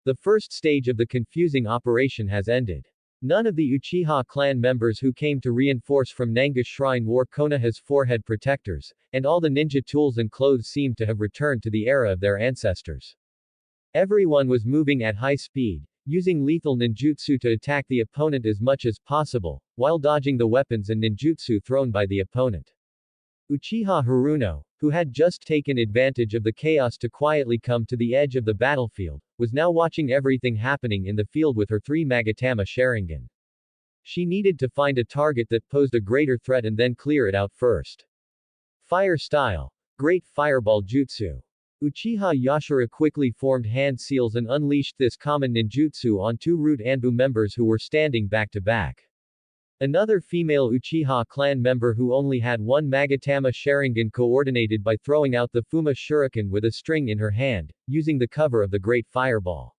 The first stage of the confusing operation has ended. None of the Uchiha clan members who came to reinforce from Nanga's shrine wore Konoha's forehead protectors, and all the ninja tools and clothes seemed to have returned to the era of their ancestors. Everyone was moving at high speed, using lethal ninjutsu to attack the opponent as much as possible, while dodging the weapons and ninjutsu thrown by the opponent. Uchiha Haruno, who had just taken advantage of the chaos to quietly come to the edge of the battlefield, was now watching everything happening in the field with her 3 Magatama Sharingan. She needed to find a target that posed a greater threat and then clear it out first. Fire Style. Great Fireball Jutsu. Uchiha Yashira quickly formed hand seals and unleashed this common ninjutsu on 2 Root Anbu members who were standing back to back. Another female Uchiha clan member who only had 1 Magatama Sharingan coordinated by throwing out the Fuma Shuriken with a string in her hand, using the cover of the Great Fireball.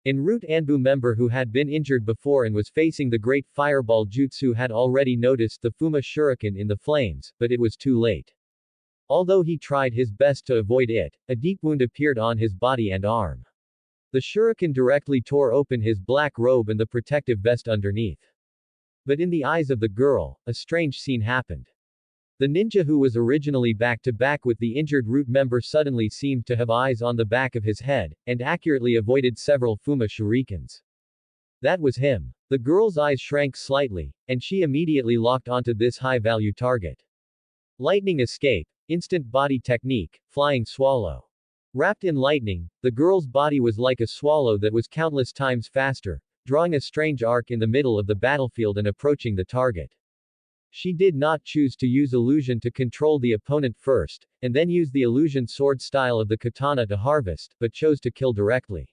En route Anbu member who had been injured before and was facing the Great Fireball Jutsu had already noticed the Fuma Shuriken in the flames, but it was too late. Although he tried his best to avoid it, a deep wound appeared on his body and arm. The shuriken directly tore open his black robe and the protective vest underneath. But in the eyes of the girl, a strange scene happened. The ninja who was originally back to back with the injured root member suddenly seemed to have eyes on the back of his head, and accurately avoided several Fuma shurikens. That was him. The girl's eyes shrank slightly, and she immediately locked onto this high-value target. Lightning Escape. Instant Body Technique, Flying Swallow. Wrapped in lightning, the girl's body was like a swallow that was countless times faster, drawing a strange arc in the middle of the battlefield and approaching the target. She did not choose to use illusion to control the opponent first, and then use the illusion sword style of the katana to harvest, but chose to kill directly.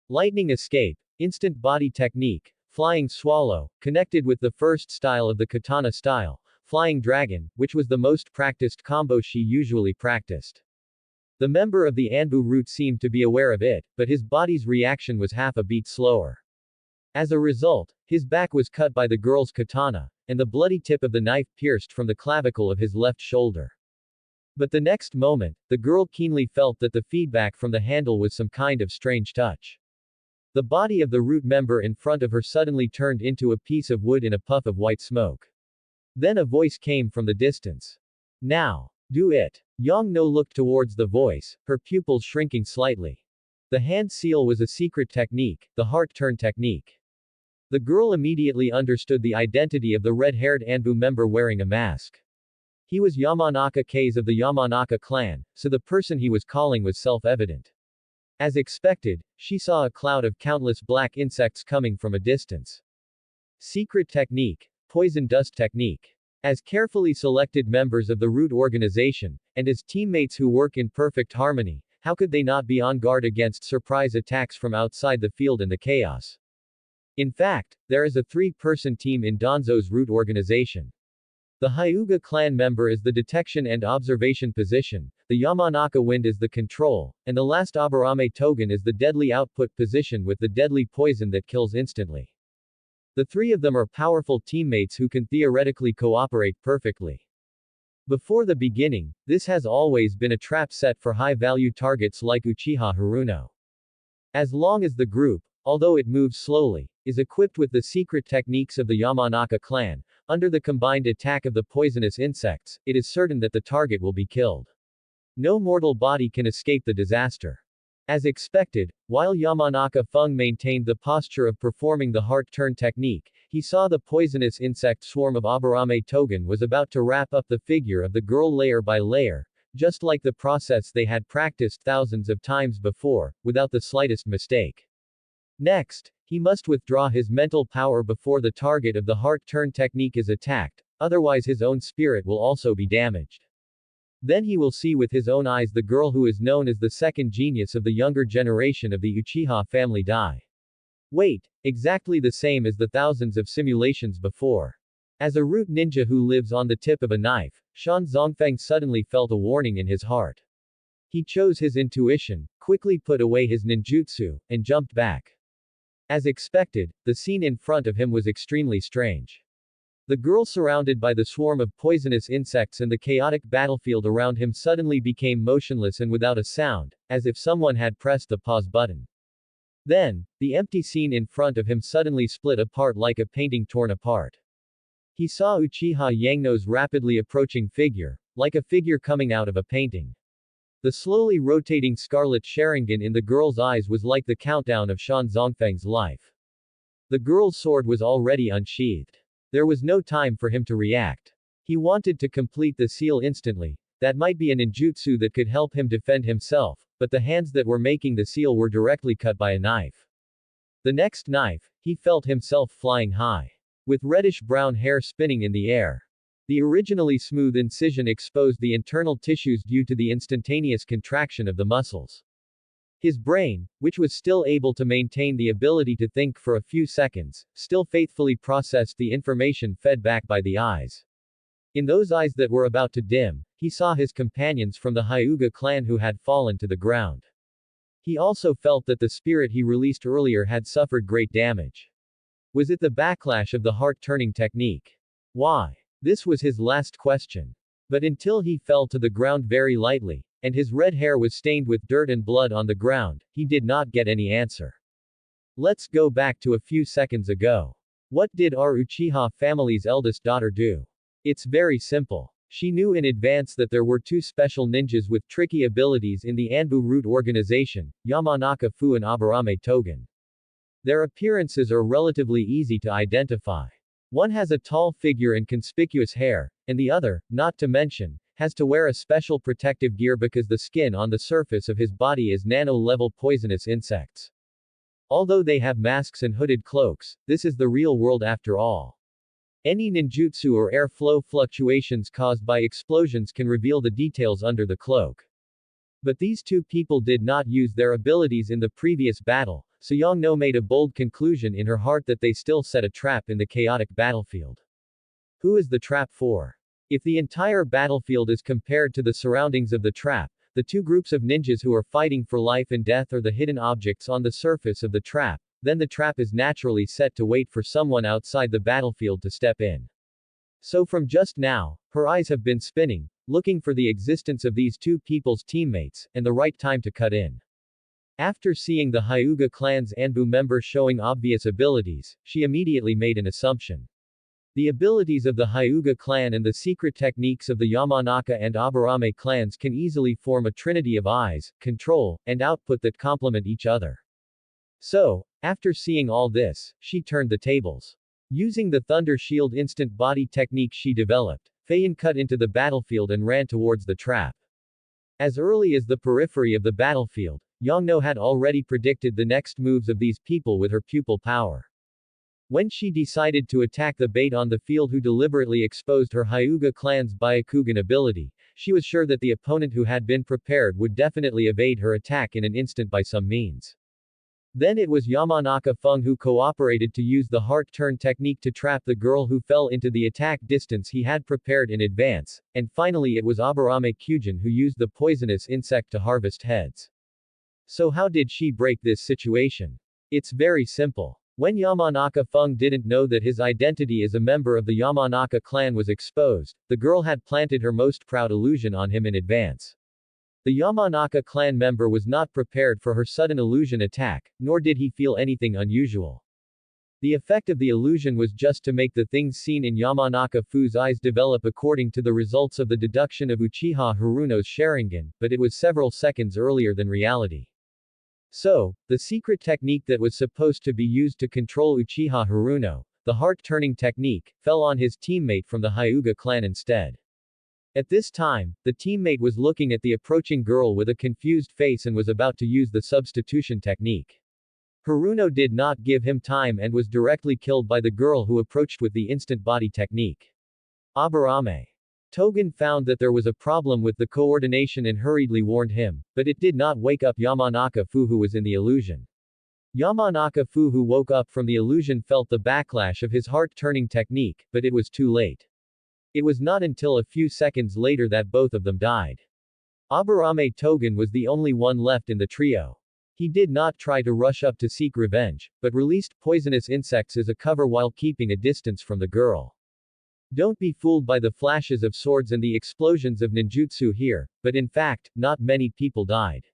Lightning Escape, Instant Body Technique, Flying Swallow, connected with the first style of the katana style, Flying Dragon, which was the most practiced combo she usually practiced. The member of the Anbu root seemed to be aware of it, but his body's reaction was half a beat slower. As a result, his back was cut by the girl's katana, and the bloody tip of the knife pierced from the clavicle of his left shoulder. But the next moment, the girl keenly felt that the feedback from the handle was some kind of strange touch. The body of the root member in front of her suddenly turned into a piece of wood in a puff of white smoke. Then a voice came from the distance. Now. Do it. Yang No looked towards the voice, her pupils shrinking slightly. The hand seal was a secret technique, the heart turn technique. The girl immediately understood the identity of the red-haired Anbu member wearing a mask. He was Yamanaka K's of the Yamanaka clan, so the person he was calling was self-evident. As expected, she saw a cloud of countless black insects coming from a distance. Secret technique. Poison dust technique. As carefully selected members of the root organization, and as teammates who work in perfect harmony, how could they not be on guard against surprise attacks from outside the field and the chaos? In fact, there is a 3-person team in Danzo's root organization. The Hyuga clan member is the detection and observation position, the Yamanaka wind is the control, and the last Aburame Togen is the deadly output position with the deadly poison that kills instantly. The 3 of them are powerful teammates who can theoretically cooperate perfectly. Before the beginning, this has always been a trap set for high-value targets like Uchiha Haruno. As long as the group, although it moves slowly, is equipped with the secret techniques of the Yamanaka clan, under the combined attack of the poisonous insects, it is certain that the target will be killed. No mortal body can escape the disaster. As expected, while Yamanaka Feng maintained the posture of performing the heart turn technique, he saw the poisonous insect swarm of Aburame Togen was about to wrap up the figure of the girl layer by layer, just like the process they had practiced thousands of times before, without the slightest mistake. Next, he must withdraw his mental power before the target of the heart turn technique is attacked, otherwise his own spirit will also be damaged. Then he will see with his own eyes the girl who is known as the second genius of the younger generation of the Uchiha family die. Wait, exactly the same as the thousands of simulations before. As a root ninja who lives on the tip of a knife, Shan Zongfeng suddenly felt a warning in his heart. He chose his intuition, quickly put away his ninjutsu, and jumped back. As expected, the scene in front of him was extremely strange. The girl surrounded by the swarm of poisonous insects and the chaotic battlefield around him suddenly became motionless and without a sound, as if someone had pressed the pause button. Then, the empty scene in front of him suddenly split apart like a painting torn apart. He saw Uchiha Yangno's rapidly approaching figure, like a figure coming out of a painting. The slowly rotating scarlet Sharingan in the girl's eyes was like the countdown of Shan Zongfeng's life. The girl's sword was already unsheathed. There was no time for him to react. He wanted to complete the seal instantly. That might be a ninjutsu that could help him defend himself, but the hands that were making the seal were directly cut by a knife. The next knife, he felt himself flying high. With reddish-brown hair spinning in the air. The originally smooth incision exposed the internal tissues due to the instantaneous contraction of the muscles. His brain, which was still able to maintain the ability to think for a few seconds, still faithfully processed the information fed back by the eyes. In those eyes that were about to dim, he saw his companions from the Hyuga clan who had fallen to the ground. He also felt that the spirit he released earlier had suffered great damage. Was it the backlash of the heart-turning technique? Why? This was his last question. But until he fell to the ground very lightly, and his red hair was stained with dirt and blood on the ground, he did not get any answer. Let's go back to a few seconds ago. What did our Uchiha family's eldest daughter do? It's very simple. She knew in advance that there were two special ninjas with tricky abilities in the Anbu root organization, Yamanaka Fu and Aburame Togen. Their appearances are relatively easy to identify. One has a tall figure and conspicuous hair, and the other, not to mention, has to wear a special protective gear because the skin on the surface of his body is nano-level poisonous insects. Although they have masks and hooded cloaks, this is the real world after all. Any ninjutsu or air flow fluctuations caused by explosions can reveal the details under the cloak. But these two people did not use their abilities in the previous battle, so Yangno made a bold conclusion in her heart that they still set a trap in the chaotic battlefield. Who is the trap for? If the entire battlefield is compared to the surroundings of the trap, the two groups of ninjas who are fighting for life and death are the hidden objects on the surface of the trap, then the trap is naturally set to wait for someone outside the battlefield to step in. So from just now, her eyes have been spinning, looking for the existence of these two people's teammates, and the right time to cut in. After seeing the Hyuga clan's Anbu member showing obvious abilities, she immediately made an assumption. The abilities of the Hyuga clan and the secret techniques of the Yamanaka and Aburame clans can easily form a trinity of eyes, control, and output that complement each other. So, after seeing all this, she turned the tables. Using the Thunder Shield instant body technique she developed, Feiyan cut into the battlefield and ran towards the trap. As early as the periphery of the battlefield, Yangno had already predicted the next moves of these people with her pupil power. When she decided to attack the bait on the field who deliberately exposed her Hyuga clan's Byakugan ability, she was sure that the opponent who had been prepared would definitely evade her attack in an instant by some means. Then it was Yamanaka Feng who cooperated to use the heart turn technique to trap the girl who fell into the attack distance he had prepared in advance, and finally it was Aburame Kyujin who used the poisonous insect to harvest heads. So how did she break this situation? It's very simple. When Yamanaka Feng didn't know that his identity as a member of the Yamanaka clan was exposed, the girl had planted her most proud illusion on him in advance. The Yamanaka clan member was not prepared for her sudden illusion attack, nor did he feel anything unusual. The effect of the illusion was just to make the things seen in Yamanaka Fu's eyes develop according to the results of the deduction of Uchiha Haruno's Sharingan, but it was several seconds earlier than reality. So, the secret technique that was supposed to be used to control Uchiha Haruno, the heart-turning technique, fell on his teammate from the Hyuga clan instead. At this time, the teammate was looking at the approaching girl with a confused face and was about to use the substitution technique. Haruno did not give him time and was directly killed by the girl who approached with the instant body technique. Aburame Togen found that there was a problem with the coordination and hurriedly warned him, but it did not wake up Yamanaka Fu who was in the illusion. Yamanaka Fu who woke up from the illusion felt the backlash of his heart-turning technique, but it was too late. It was not until a few seconds later that both of them died. Aburame Togen was the only one left in the trio. He did not try to rush up to seek revenge, but released poisonous insects as a cover while keeping a distance from the girl. Don't be fooled by the flashes of swords and the explosions of ninjutsu here, but in fact, not many people died.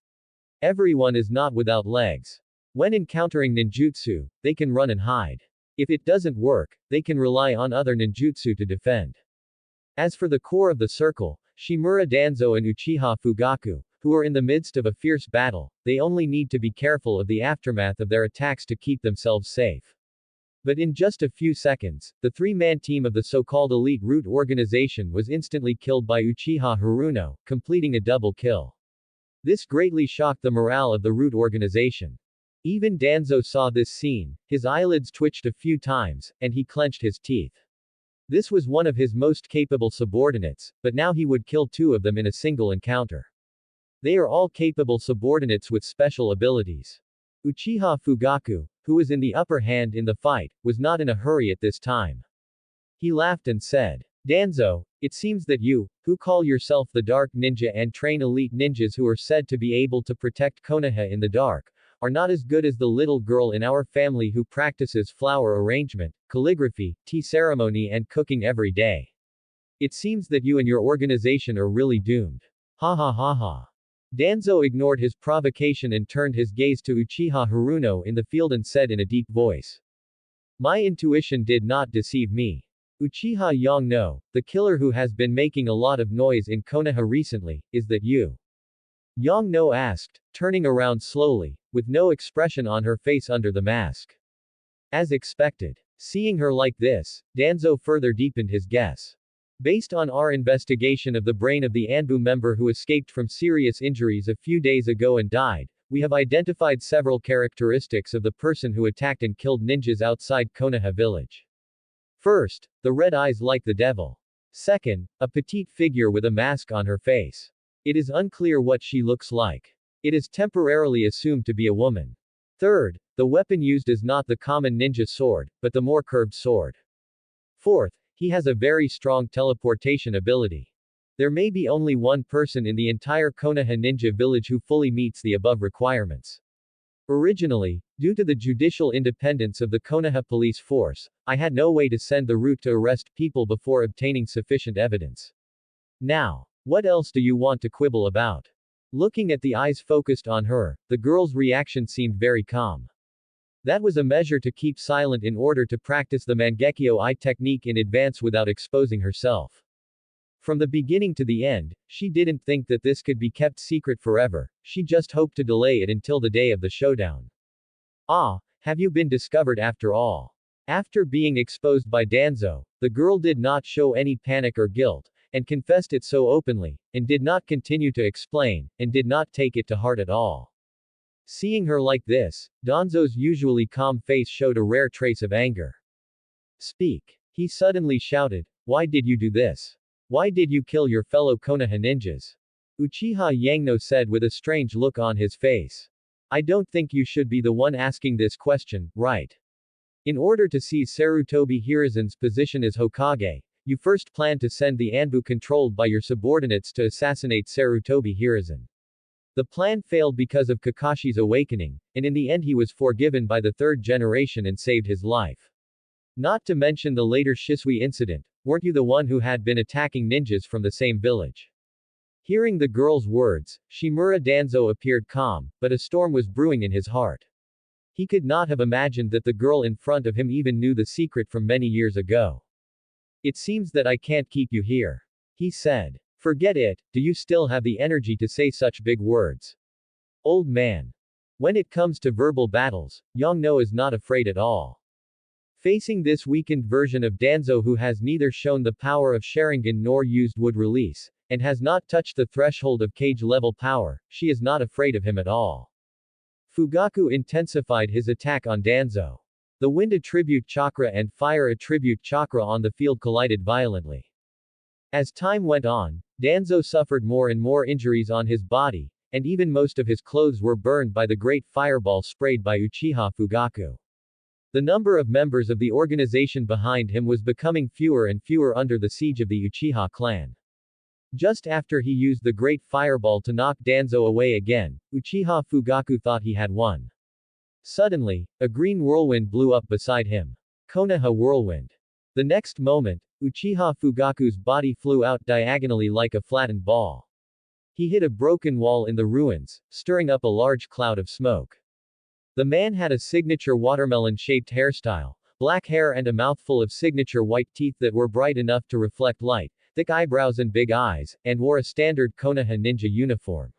Everyone is not without legs. When encountering ninjutsu, they can run and hide. If it doesn't work, they can rely on other ninjutsu to defend. As for the core of the circle, Shimura Danzo and Uchiha Fugaku, who are in the midst of a fierce battle, they only need to be careful of the aftermath of their attacks to keep themselves safe. But in just a few seconds, the three-man team of the so-called elite root organization was instantly killed by Uchiha Haruno, completing a double kill. This greatly shocked the morale of the root organization. Even Danzo saw this scene, his eyelids twitched a few times, and he clenched his teeth. This was one of his most capable subordinates, but now he would kill two of them in a single encounter. They are all capable subordinates with special abilities. Uchiha Fugaku, who was in the upper hand in the fight, was not in a hurry at this time. He laughed and said, Danzo, it seems that you, who call yourself the Dark Ninja and train elite ninjas who are said to be able to protect Konoha in the dark, are not as good as the little girl in our family who practices flower arrangement, calligraphy, tea ceremony and cooking every day. It seems that you and your organization are really doomed. Ha ha ha ha. Danzo ignored his provocation and turned his gaze to Uchiha Haruno in the field and said in a deep voice. My intuition did not deceive me. Uchiha Yongno, the killer who has been making a lot of noise in Konoha recently, is that you? Yongno asked, turning around slowly, with no expression on her face under the mask. As expected. Seeing her like this, Danzo further deepened his guess. Based on our investigation of the brain of the Anbu member who escaped from serious injuries a few days ago and died, we have identified several characteristics of the person who attacked and killed ninjas outside Konoha village. First, the red eyes like the devil. Second, a petite figure with a mask on her face. It is unclear what she looks like. It is temporarily assumed to be a woman. Third, the weapon used is not the common ninja sword, but the more curved sword. Fourth, he has a very strong teleportation ability. There may be only one person in the entire Konoha ninja village who fully meets the above requirements. Originally, due to the judicial independence of the Konoha police force, I had no way to send the route to arrest people before obtaining sufficient evidence. Now, what else do you want to quibble about? Looking at the eyes focused on her, the girl's reaction seemed very calm. That was a measure to keep silent in order to practice the Mangekyo eye technique in advance without exposing herself. From the beginning to the end, she didn't think that this could be kept secret forever, she just hoped to delay it until the day of the showdown. Ah, have you been discovered after all? After being exposed by Danzo, the girl did not show any panic or guilt, and confessed it so openly, and did not continue to explain, and did not take it to heart at all. Seeing her like this, Danzo's usually calm face showed a rare trace of anger. Speak. He suddenly shouted, why did you do this? Why did you kill your fellow Konoha ninjas? Uchiha Yangno said with a strange look on his face. I don't think you should be the one asking this question, right? In order to seize Sarutobi Hiruzen's position as Hokage, you first planned to send the Anbu controlled by your subordinates to assassinate Sarutobi Hiruzen. The plan failed because of Kakashi's awakening, and in the end he was forgiven by the third generation and saved his life. Not to mention the later Shisui incident, weren't you the one who had been attacking ninjas from the same village? Hearing the girl's words, Shimura Danzo appeared calm, but a storm was brewing in his heart. He could not have imagined that the girl in front of him even knew the secret from many years ago. It seems that I can't keep you here. He said. Forget it, do you still have the energy to say such big words? Old man. When it comes to verbal battles, Yongno is not afraid at all. Facing this weakened version of Danzo who has neither shown the power of Sharingan nor used wood release, and has not touched the threshold of cage-level power, she is not afraid of him at all. Fugaku intensified his attack on Danzo. The wind attribute chakra and fire attribute chakra on the field collided violently. As time went on, Danzo suffered more and more injuries on his body, and even most of his clothes were burned by the great fireball sprayed by Uchiha Fugaku. The number of members of the organization behind him was becoming fewer and fewer under the siege of the Uchiha clan. Just after he used the great fireball to knock Danzo away again, Uchiha Fugaku thought he had won. Suddenly, a green whirlwind blew up beside him. Konoha whirlwind. The next moment, Uchiha Fugaku's body flew out diagonally like a flattened ball. He hit a broken wall in the ruins, stirring up a large cloud of smoke. The man had a signature watermelon-shaped hairstyle, black hair and a mouthful of signature white teeth that were bright enough to reflect light, thick eyebrows and big eyes, and wore a standard Konoha ninja uniform.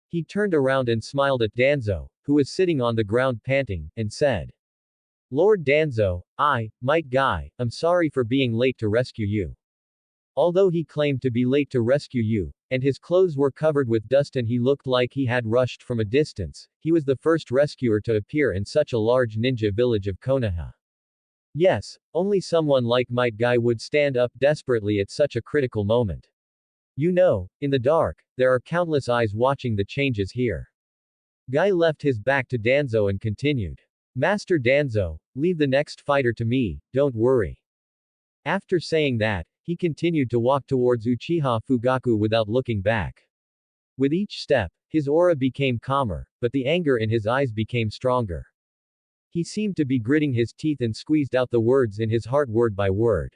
He turned around and smiled at Danzo, who was sitting on the ground panting, and said, "Lord Danzo, Might Guy, I'm sorry for being late to rescue you." Although he claimed to be late to rescue you, and his clothes were covered with dust and he looked like he had rushed from a distance, he was the first rescuer to appear in such a large ninja village of Konoha. Yes, only someone like Might Guy would stand up desperately at such a critical moment. You know, in the dark, there are countless eyes watching the changes here. Guy left his back to Danzo and continued. Master Danzo, leave the next fighter to me, don't worry. After saying that, he continued to walk towards Uchiha Fugaku without looking back. With each step, his aura became calmer, but the anger in his eyes became stronger. He seemed to be gritting his teeth and squeezed out the words in his heart word by word.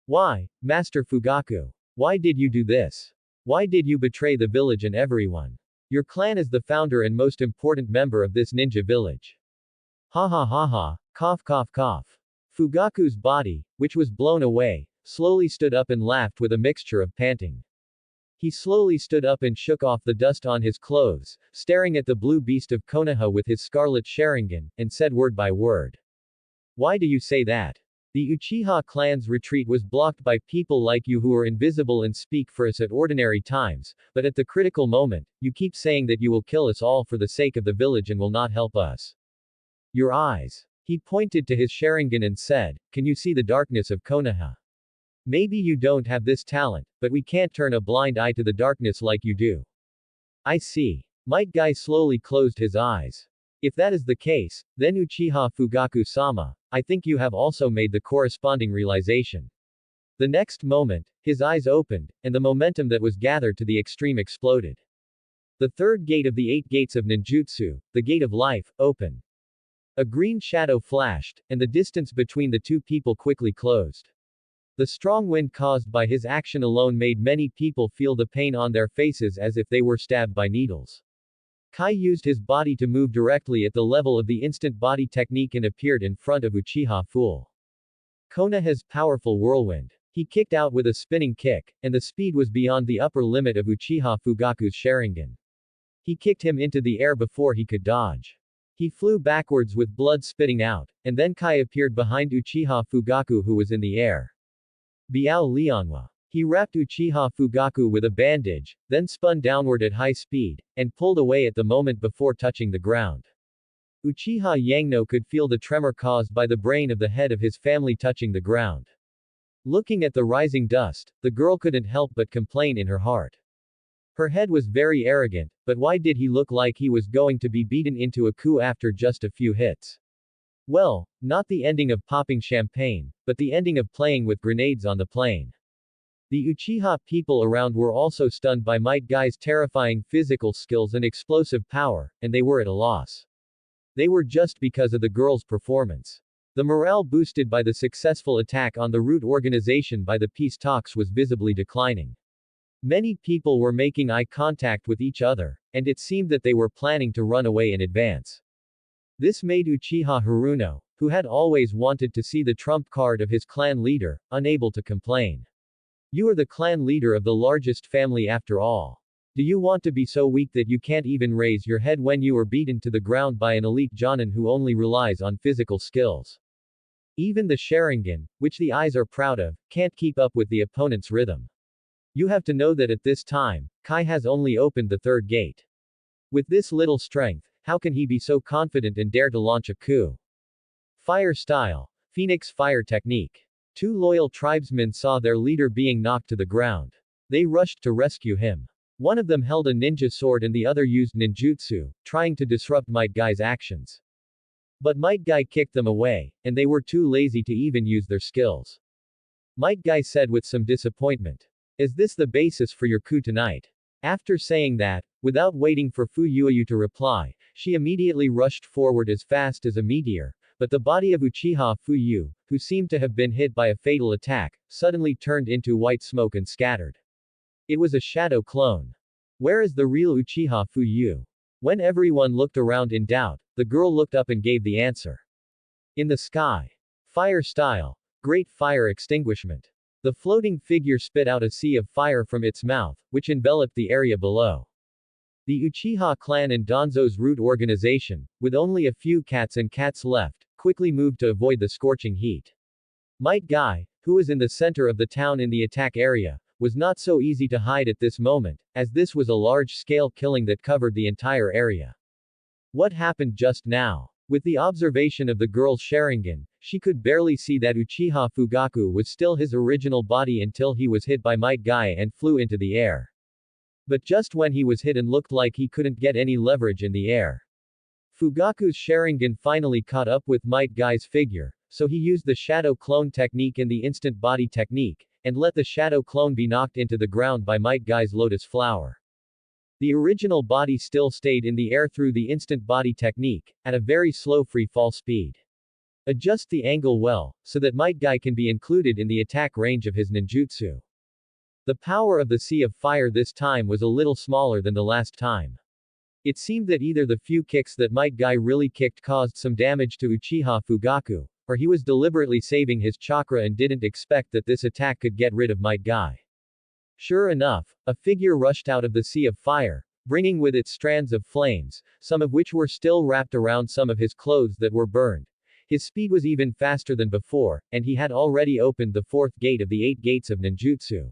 Why, Master Fugaku? Why did you do this? Why did you betray the village and everyone? Your clan is the founder and most important member of this ninja village. Ha ha ha ha, cough cough cough. Fugaku's body, which was blown away, slowly stood up and laughed with a mixture of panting. He slowly stood up and shook off the dust on his clothes, staring at the blue beast of Konoha with his scarlet Sharingan, and said word by word. Why do you say that? The Uchiha clan's retreat was blocked by people like you who are invisible and speak for us at ordinary times, but at the critical moment, you keep saying that you will kill us all for the sake of the village and will not help us. Your eyes. He pointed to his Sharingan and said, can you see the darkness of Konoha? Maybe you don't have this talent, but we can't turn a blind eye to the darkness like you do. I see. Might Guy slowly closed his eyes. If that is the case, then Uchiha Fugaku-sama, I think you have also made the corresponding realization. The next moment, his eyes opened, and the momentum that was gathered to the extreme exploded. The third gate of the 8 gates of ninjutsu, the gate of life, opened. A green shadow flashed, and the distance between the two people quickly closed. The strong wind caused by his action alone made many people feel the pain on their faces as if they were stabbed by needles. Kai used his body to move directly at the level of the instant body technique and appeared in front of Uchiha Fool. Konoha's powerful whirlwind. He kicked out with a spinning kick, and the speed was beyond the upper limit of Uchiha Fugaku's Sharingan. He kicked him into the air before he could dodge. He flew backwards with blood spitting out, and then Kai appeared behind Uchiha Fugaku who was in the air. Biao Lianhua. He wrapped Uchiha Fugaku with a bandage, then spun downward at high speed, and pulled away at the moment before touching the ground. Uchiha Yangno could feel the tremor caused by the brain of the head of his family touching the ground. Looking at the rising dust, the girl couldn't help but complain in her heart. Her head was very arrogant, but why did he look like he was going to be beaten into a coup after just a few hits? Well, not the ending of popping champagne, but the ending of playing with grenades on the plane. The Uchiha people around were also stunned by Might Guy's terrifying physical skills and explosive power, and they were at a loss. They were just because of the girl's performance. The morale boosted by the successful attack on the root organization by the peace talks was visibly declining. Many people were making eye contact with each other, and it seemed that they were planning to run away in advance. This made Uchiha Haruno, who had always wanted to see the trump card of his clan leader, unable to complain. You are the clan leader of the largest family after all. Do you want to be so weak that you can't even raise your head when you are beaten to the ground by an elite Jonin who only relies on physical skills? Even the Sharingan, which the eyes are proud of, can't keep up with the opponent's rhythm. You have to know that at this time, Kai has only opened the third gate. With this little strength, how can he be so confident and dare to launch a coup? Fire style. Phoenix fire technique. 2 loyal tribesmen saw their leader being knocked to the ground. They rushed to rescue him. One of them held a ninja sword and the other used ninjutsu, trying to disrupt Might Guy's actions. But Might Guy kicked them away, and they were too lazy to even use their skills. Might Guy said with some disappointment. Is this the basis for your coup tonight? After saying that, without waiting for Fu Yueyu to reply, she immediately rushed forward as fast as a meteor, but the body of Uchiha Fu Yu, who seemed to have been hit by a fatal attack, suddenly turned into white smoke and scattered. It was a shadow clone. Where is the real Uchiha Fu Yu? When everyone looked around in doubt, the girl looked up and gave the answer. In the sky. Fire style. Great fire extinguishment. The floating figure spit out a sea of fire from its mouth, which enveloped the area below. The Uchiha clan and Danzo's root organization, with only a few cats and cats left, quickly moved to avoid the scorching heat. Might Guy, who was in the center of the town in the attack area, was not so easy to hide at this moment, as this was a large-scale killing that covered the entire area. What happened just now? With the observation of the girl's Sharingan, she could barely see that Uchiha Fugaku was still his original body until he was hit by Might Guy and flew into the air. But just when he was hit and looked like he couldn't get any leverage in the air, Fugaku's Sharingan finally caught up with Might Guy's figure, so he used the shadow clone technique and the instant body technique, and let the shadow clone be knocked into the ground by Might Guy's lotus flower. The original body still stayed in the air through the instant body technique, at a very slow free fall speed. Adjust the angle well, so that Might Guy can be included in the attack range of his ninjutsu. The power of the Sea of Fire this time was a little smaller than the last time. It seemed that either the few kicks that Might Guy really kicked caused some damage to Uchiha Fugaku, or he was deliberately saving his chakra and didn't expect that this attack could get rid of Might Guy. Sure enough, a figure rushed out of the Sea of Fire, bringing with it strands of flames, some of which were still wrapped around some of his clothes that were burned. His speed was even faster than before, and he had already opened the fourth gate of the 8 gates of ninjutsu.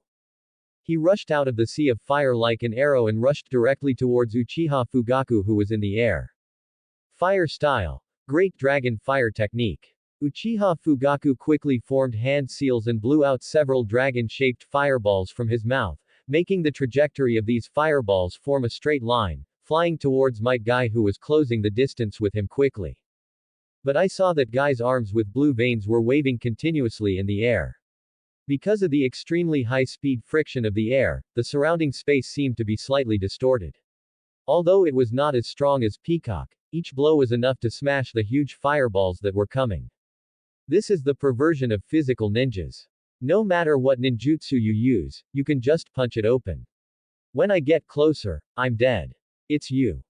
He rushed out of the Sea of Fire like an arrow and rushed directly towards Uchiha Fugaku, who was in the air. Fire style. Great Dragon Fire technique. Uchiha Fugaku quickly formed hand seals and blew out several dragon-shaped fireballs from his mouth, making the trajectory of these fireballs form a straight line, flying towards Might Guy, who was closing the distance with him quickly. But I saw that Guy's arms with blue veins were waving continuously in the air. Because of the extremely high-speed friction of the air, the surrounding space seemed to be slightly distorted. Although it was not as strong as Peacock, each blow was enough to smash the huge fireballs that were coming. This is the perversion of physical ninjas. No matter what ninjutsu you use, you can just punch it open. When I get closer, I'm dead. It's you.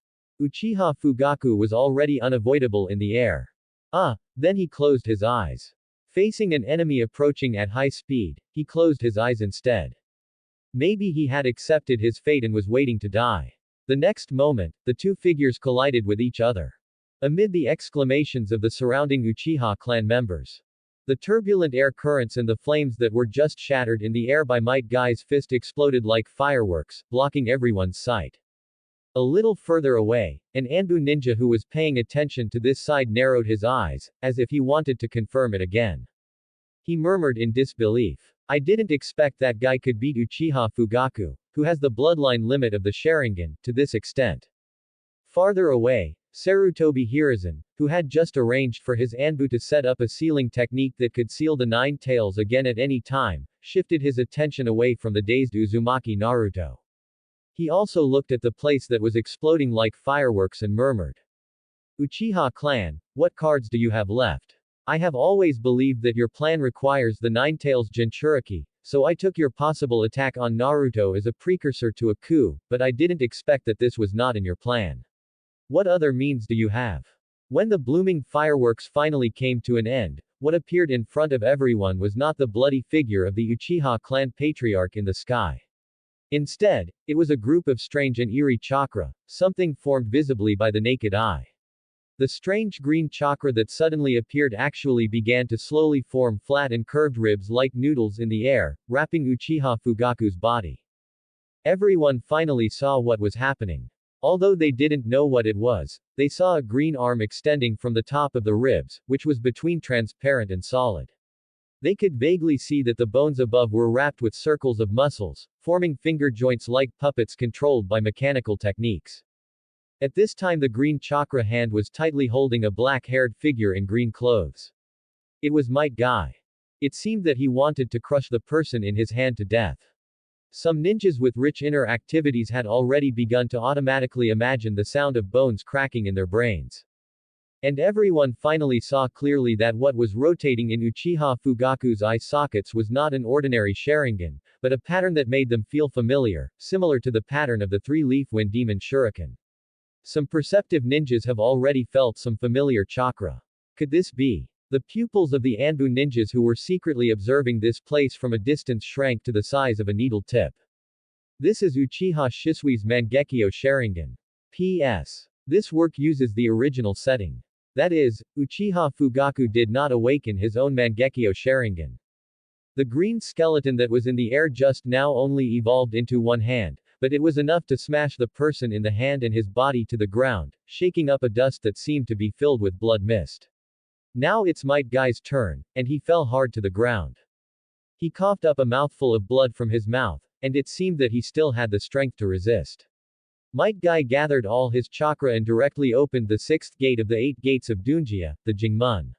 Uchiha Fugaku was already unavoidable in the air. Then he closed his eyes. Facing an enemy approaching at high speed, he closed his eyes instead. Maybe he had accepted his fate and was waiting to die. The next moment, the two figures collided with each other. Amid the exclamations of the surrounding Uchiha clan members, the turbulent air currents and the flames that were just shattered in the air by Might Guy's fist exploded like fireworks, blocking everyone's sight. A little further away, an Anbu ninja who was paying attention to this side narrowed his eyes, as if he wanted to confirm it again. He murmured in disbelief. I didn't expect that guy could beat Uchiha Fugaku, who has the bloodline limit of the Sharingan, to this extent. Farther away, Sarutobi Hiruzen, who had just arranged for his Anbu to set up a sealing technique that could seal the 9 tails again at any time, shifted his attention away from the dazed Uzumaki Naruto. He also looked at the place that was exploding like fireworks and murmured. Uchiha clan, what cards do you have left? I have always believed that your plan requires the 9 tails Jinchuriki, so I took your possible attack on Naruto as a precursor to a coup, but I didn't expect that this was not in your plan. What other means do you have? When the blooming fireworks finally came to an end, what appeared in front of everyone was not the bloody figure of the Uchiha clan patriarch in the sky. Instead, it was a group of strange and eerie chakra, something formed visibly by the naked eye. The strange green chakra that suddenly appeared actually began to slowly form flat and curved ribs like noodles in the air, wrapping Uchiha Fugaku's body. Everyone finally saw what was happening. Although they didn't know what it was, they saw a green arm extending from the top of the ribs, which was between transparent and solid. They could vaguely see that the bones above were wrapped with circles of muscles, forming finger joints like puppets controlled by mechanical techniques. At this time the green chakra hand was tightly holding a black-haired figure in green clothes. It was Might Guy. It seemed that he wanted to crush the person in his hand to death. Some ninjas with rich inner activities had already begun to automatically imagine the sound of bones cracking in their brains. And everyone finally saw clearly that what was rotating in Uchiha Fugaku's eye sockets was not an ordinary Sharingan, but a pattern that made them feel familiar, similar to the pattern of the three-leaf wind demon shuriken. Some perceptive ninjas have already felt some familiar chakra. Could this be? The pupils of the Anbu ninjas who were secretly observing this place from a distance shrank to the size of a needle tip. This is Uchiha Shisui's Mangekyo Sharingan. P.S. This work uses the original setting. That is, Uchiha Fugaku did not awaken his own Mangekyo Sharingan. The green skeleton that was in the air just now only evolved into one hand, but it was enough to smash the person in the hand and his body to the ground, shaking up a dust that seemed to be filled with blood mist. Now it's Might Guy's turn, and he fell hard to the ground. He coughed up a mouthful of blood from his mouth, and it seemed that he still had the strength to resist. Might Guy gathered all his chakra and directly opened the sixth gate of the 8 gates of Dunjia, the Jingmun.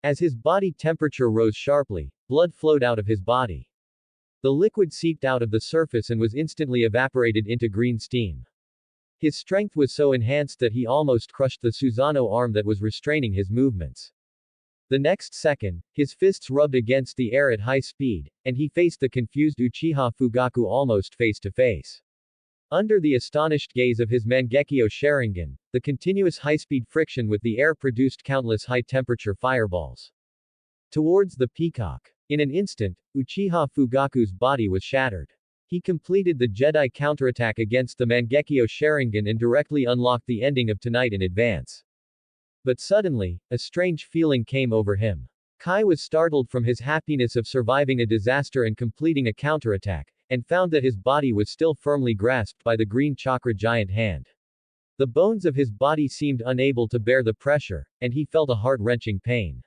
As his body temperature rose sharply, blood flowed out of his body. The liquid seeped out of the surface and was instantly evaporated into green steam. His strength was so enhanced that he almost crushed the Susanoo arm that was restraining his movements. The next second, his fists rubbed against the air at high speed, and he faced the confused Uchiha Fugaku almost face to face. Under the astonished gaze of his Mangekyo Sharingan, the continuous high-speed friction with the air produced countless high-temperature fireballs. Towards the peacock. In an instant, Uchiha Fugaku's body was shattered. He completed the Jedi counterattack against the Mangekyo Sharingan and directly unlocked the ending of tonight in advance. But suddenly, a strange feeling came over him. Kai was startled from his happiness of surviving a disaster and completing a counterattack, and found that his body was still firmly grasped by the green chakra giant hand. The bones of his body seemed unable to bear the pressure, and he felt a heart-wrenching pain.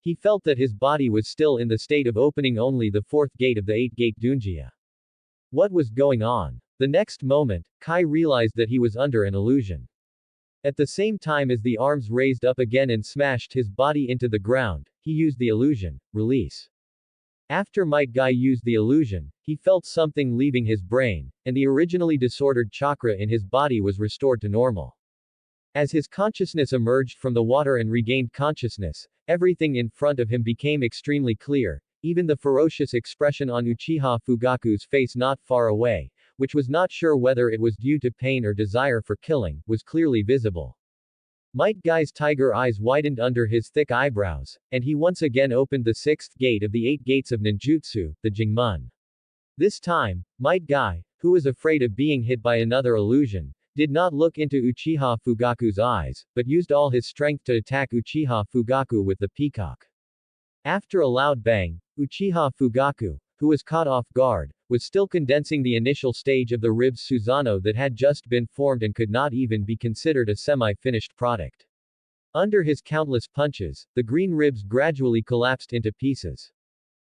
He felt that his body was still in the state of opening only the 4th gate of the 8-gate Dunjia. What was going on? The next moment, Kai realized that he was under an illusion. At the same time as the arms raised up again and smashed his body into the ground, he used the illusion, release. After Might Guy used the illusion, he felt something leaving his brain, and the originally disordered chakra in his body was restored to normal. As his consciousness emerged from the water and regained consciousness, everything in front of him became extremely clear, even the ferocious expression on Uchiha Fugaku's face not far away, which was not sure whether it was due to pain or desire for killing, was clearly visible. Might Guy's tiger eyes widened under his thick eyebrows, and he once again opened the 6th gate of the 8 gates of ninjutsu, the Jingmun. This time, Might Guy, who was afraid of being hit by another illusion, did not look into Uchiha Fugaku's eyes, but used all his strength to attack Uchiha Fugaku with the peacock. After a loud bang, Uchiha Fugaku, who was caught off guard, was still condensing the initial stage of the ribs Susanoo that had just been formed and could not even be considered a semi-finished product. Under his countless punches, the green ribs gradually collapsed into pieces.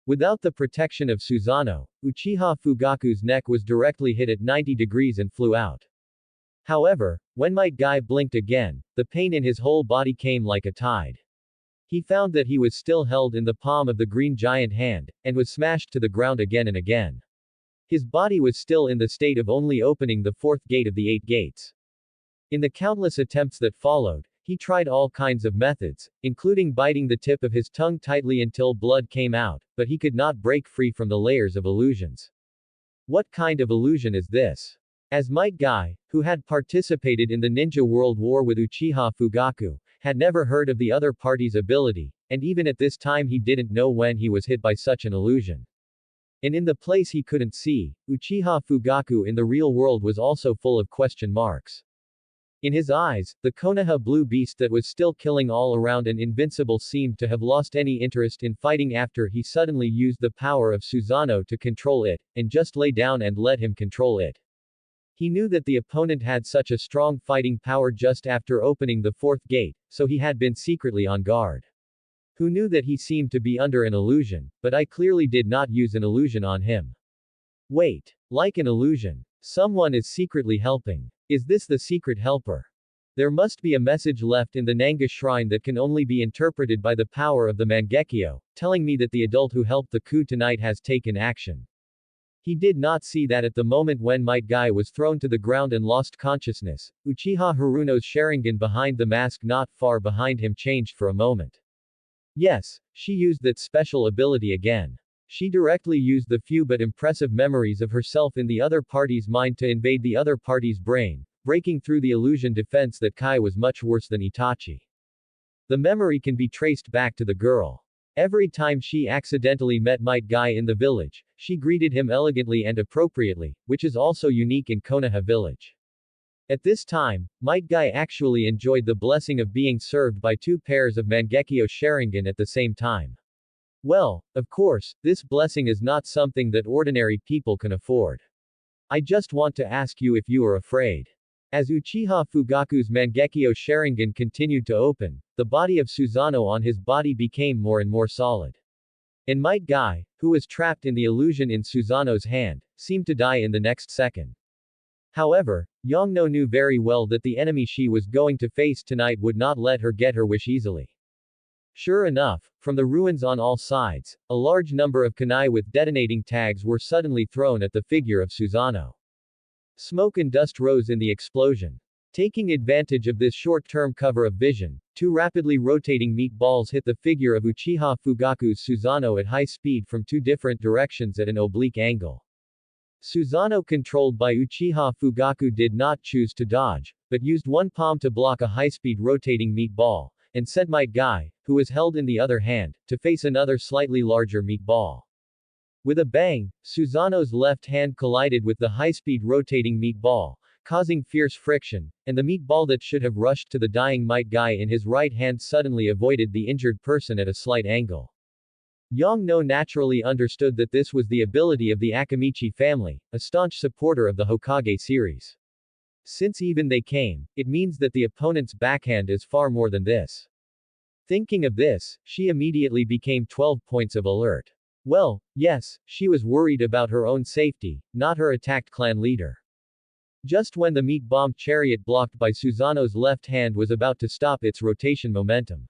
Without the protection of Susanoo, Uchiha Fugaku's neck was directly hit at 90 degrees and flew out. However, when Might Guy blinked again, the pain in his whole body came like a tide. He found that he was still held in the palm of the green giant hand, and was smashed to the ground again and again. His body was still in the state of only opening the 4th gate of the 8 gates. In the countless attempts that followed, he tried all kinds of methods, including biting the tip of his tongue tightly until blood came out, but he could not break free from the layers of illusions. What kind of illusion is this? As Might Guy, who had participated in the Ninja World War with Uchiha Fugaku, had never heard of the other party's ability, and even at this time he didn't know when he was hit by such an illusion. And in the place he couldn't see, Uchiha Fugaku in the real world was also full of question marks. In his eyes, the Konoha blue beast that was still killing all around and invincible seemed to have lost any interest in fighting after he suddenly used the power of Susanoo to control it, and just lay down and let him control it. He knew that the opponent had such a strong fighting power just after opening the 4th gate, so he had been secretly on guard. Who knew that he seemed to be under an illusion, but I clearly did not use an illusion on him. Wait. Like an illusion. Someone is secretly helping. Is this the secret helper? There must be a message left in the Nanga shrine that can only be interpreted by the power of the Mangekyo, telling me that the adult who helped the coup tonight has taken action. He did not see that at the moment when Might Guy was thrown to the ground and lost consciousness, Uchiha Haruno's Sharingan behind the mask not far behind him changed for a moment. Yes, she used that special ability again. She directly used the few but impressive memories of herself in the other party's mind to invade the other party's brain, breaking through the illusion defense that Kai was much worse than Itachi. The memory can be traced back to the girl. Every time she accidentally met Might Guy in the village, she greeted him elegantly and appropriately, which is also unique in Konoha village. At this time, Might Guy actually enjoyed the blessing of being served by two pairs of Mangekyo Sharingan at the same time. Well, of course, this blessing is not something that ordinary people can afford. I just want to ask you if you are afraid. As Uchiha Fugaku's Mangekyo Sharingan continued to open, the body of Susanoo on his body became more and more solid. And Might Guy, who was trapped in the illusion in Susanoo's hand, seemed to die in the next second. However, Yongno knew very well that the enemy she was going to face tonight would not let her get her wish easily. Sure enough, from the ruins on all sides, a large number of kunai with detonating tags were suddenly thrown at the figure of Susanoo. Smoke and dust rose in the explosion. Taking advantage of this short-term cover of vision, two rapidly rotating meatballs hit the figure of Uchiha Fugaku's Susanoo at high speed from two different directions at an oblique angle. Susanoo, controlled by Uchiha Fugaku, did not choose to dodge, but used one palm to block a high-speed rotating meatball, and sent Might Guy, who was held in the other hand, to face another slightly larger meatball. With a bang, Susanoo's left hand collided with the high-speed rotating meatball, causing fierce friction, and the meatball that should have rushed to the dying Might Guy in his right hand suddenly avoided the injured person at a slight angle. Yongno naturally understood that this was the ability of the Akamichi family, a staunch supporter of the Hokage series. Since even they came, it means that the opponent's backhand is far more than this. Thinking of this, she immediately became 12 points of alert. Well, yes, she was worried about her own safety, not her attacked clan leader. Just when the meat bomb chariot blocked by Susanoo's left hand was about to stop its rotation momentum,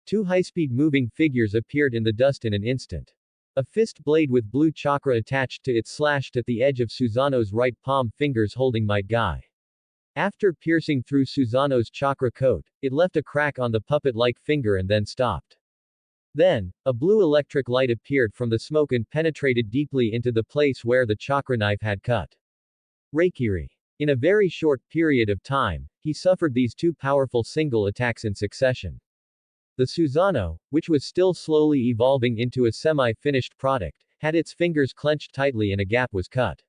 two high-speed moving figures appeared in the dust in an instant. A fist blade with blue chakra attached to it slashed at the edge of Susanoo's right palm, fingers holding Might Guy. After piercing through Susanoo's chakra coat, it left a crack on the puppet-like finger and then stopped. Then, a blue electric light appeared from the smoke and penetrated deeply into the place where the chakra knife had cut. Reikiri. In a very short period of time, he suffered these two powerful single attacks in succession. The Susanoo, which was still slowly evolving into a semi-finished product, had its fingers clenched tightly and a gap was cut.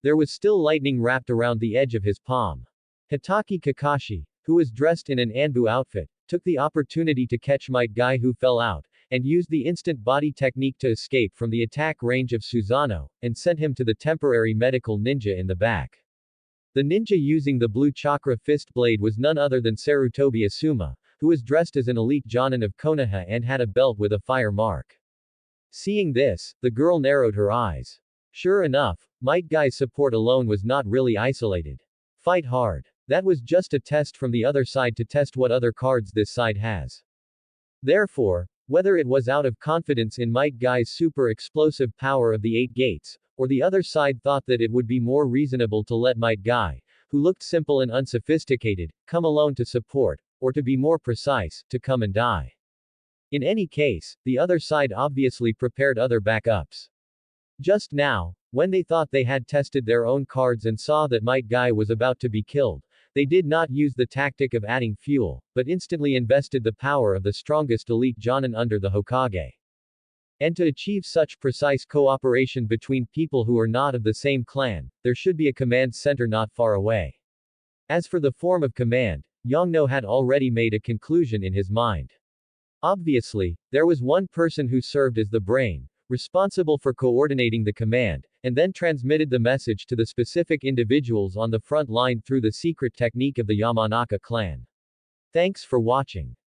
There was still lightning wrapped around the edge of his palm. Hitaki Kakashi, who was dressed in an Anbu outfit, took the opportunity to catch Might Guy, who fell out, and used the instant body technique to escape from the attack range of Susanoo, and sent him to the temporary medical ninja in the back. The ninja using the blue chakra fist blade was none other than Sarutobi Asuma, who was dressed as an elite jonin of Konoha and had a belt with a fire mark. Seeing this, the girl narrowed her eyes. Sure enough, Might Guy's support alone was not really isolated. Fight hard. That was just a test from the other side to test what other cards this side has. Therefore, whether it was out of confidence in Might Guy's super explosive power of the 8 gates, or the other side thought that it would be more reasonable to let Might Guy, who looked simple and unsophisticated, come alone to support, or to be more precise, to come and die. In any case, the other side obviously prepared other backups. Just now, when they thought they had tested their own cards and saw that Might Guy was about to be killed, they did not use the tactic of adding fuel, but instantly invested the power of the strongest elite jonin under the Hokage. And to achieve such precise cooperation between people who are not of the same clan, there should be a command center not far away. As for the form of command, Yongno had already made a conclusion in his mind. Obviously, there was one person who served as the brain, responsible for coordinating the command, and then transmitted the message to the specific individuals on the front line through the secret technique of the Yamanaka clan. Thanks for watching.